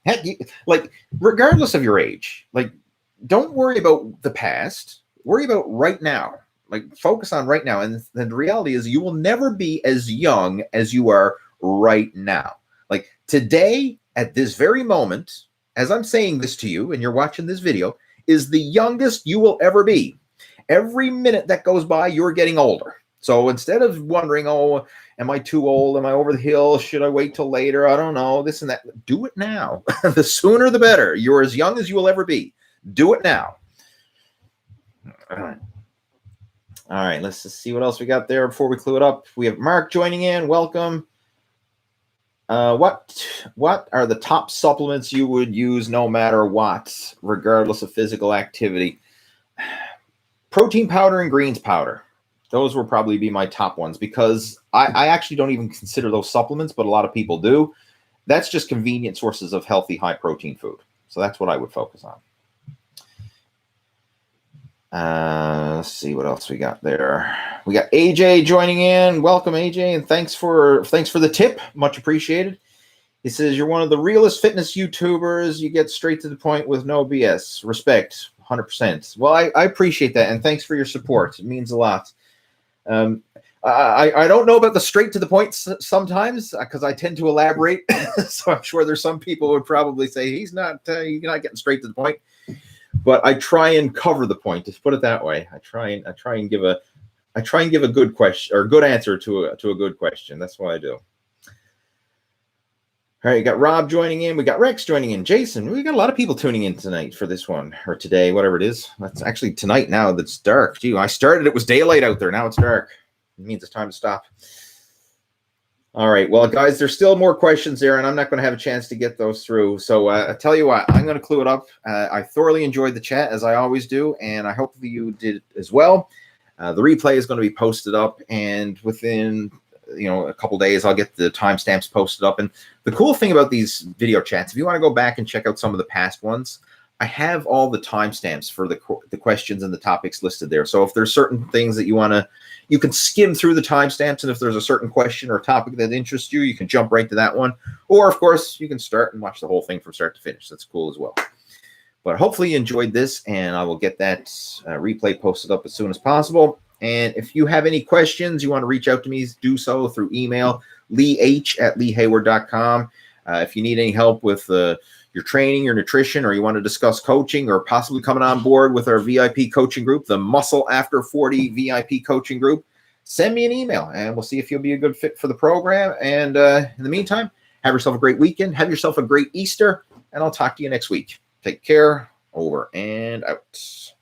Heck, like, regardless of your age, like, don't worry about the past. Worry about right now. Like, focus on right now. And the reality is you will never be as young as you are right now. Like, today, at this very moment, as I'm saying this to you and you're watching this video, is the youngest you will ever be. Every minute that goes by, you're getting older. So instead of wondering, oh, am I too old? Am I over the hill? Should I wait till later? I don't know, this and that. Do it now. The sooner, the better. You're as young as you will ever be. Do it now. All right, let's just see what else we got there before we clue it up. We have Mark joining in. Welcome. What are the top supplements you would use no matter what, regardless of physical activity? Protein powder and greens powder. Those will probably be my top ones because I actually don't even consider those supplements, but a lot of people do. That's just convenient sources of healthy, high-protein food. So that's what I would focus on. Let's see what else we got there. We got AJ joining in. Welcome, AJ, and thanks for the tip. Much appreciated. He says, you're one of the realest fitness YouTubers. You get straight to the point with no BS. Respect, 100%. Well, I appreciate that, and thanks for your support. It means a lot. I don't know about the straight to the point sometimes because I tend to elaborate. So I'm sure there's some people who would probably say you're not getting straight to the point. But I try and cover the point. Just put it that way. I try and give a good question or good answer to a good question. That's what I do. All right, you got Rob joining in. We got Rex joining in. Jason, we got a lot of people tuning in tonight for this one, or today, whatever it is. That's actually tonight now that's dark. Gee, I started, it was daylight out there. Now it's dark. It means it's time to stop. All right, well, guys, there's still more questions there, and I'm not going to have a chance to get those through. So I tell you what, I'm going to clue it up. I thoroughly enjoyed the chat, as I always do, and I hope that you did as well. The replay is going to be posted up, and within a couple days, I'll get the timestamps posted up. And the cool thing about these video chats, if you want to go back and check out some of the past ones, I have all the timestamps for the questions and the topics listed there. So if there's certain things that you can skim through the timestamps, and if there's a certain question or topic that interests you, you can jump right to that one. Or, of course, you can start and watch the whole thing from start to finish. That's cool as well. But hopefully you enjoyed this, and I will get that replay posted up as soon as possible. And if you have any questions, you want to reach out to me, do so through email, leeh@leehayward.com. If you need any help with your training, your nutrition, or you want to discuss coaching or possibly coming on board with our VIP coaching group, the Muscle After 40 VIP coaching group, send me an email, and we'll see if you'll be a good fit for the program. And in the meantime, have yourself a great weekend. Have yourself a great Easter, and I'll talk to you next week. Take care. Over and out.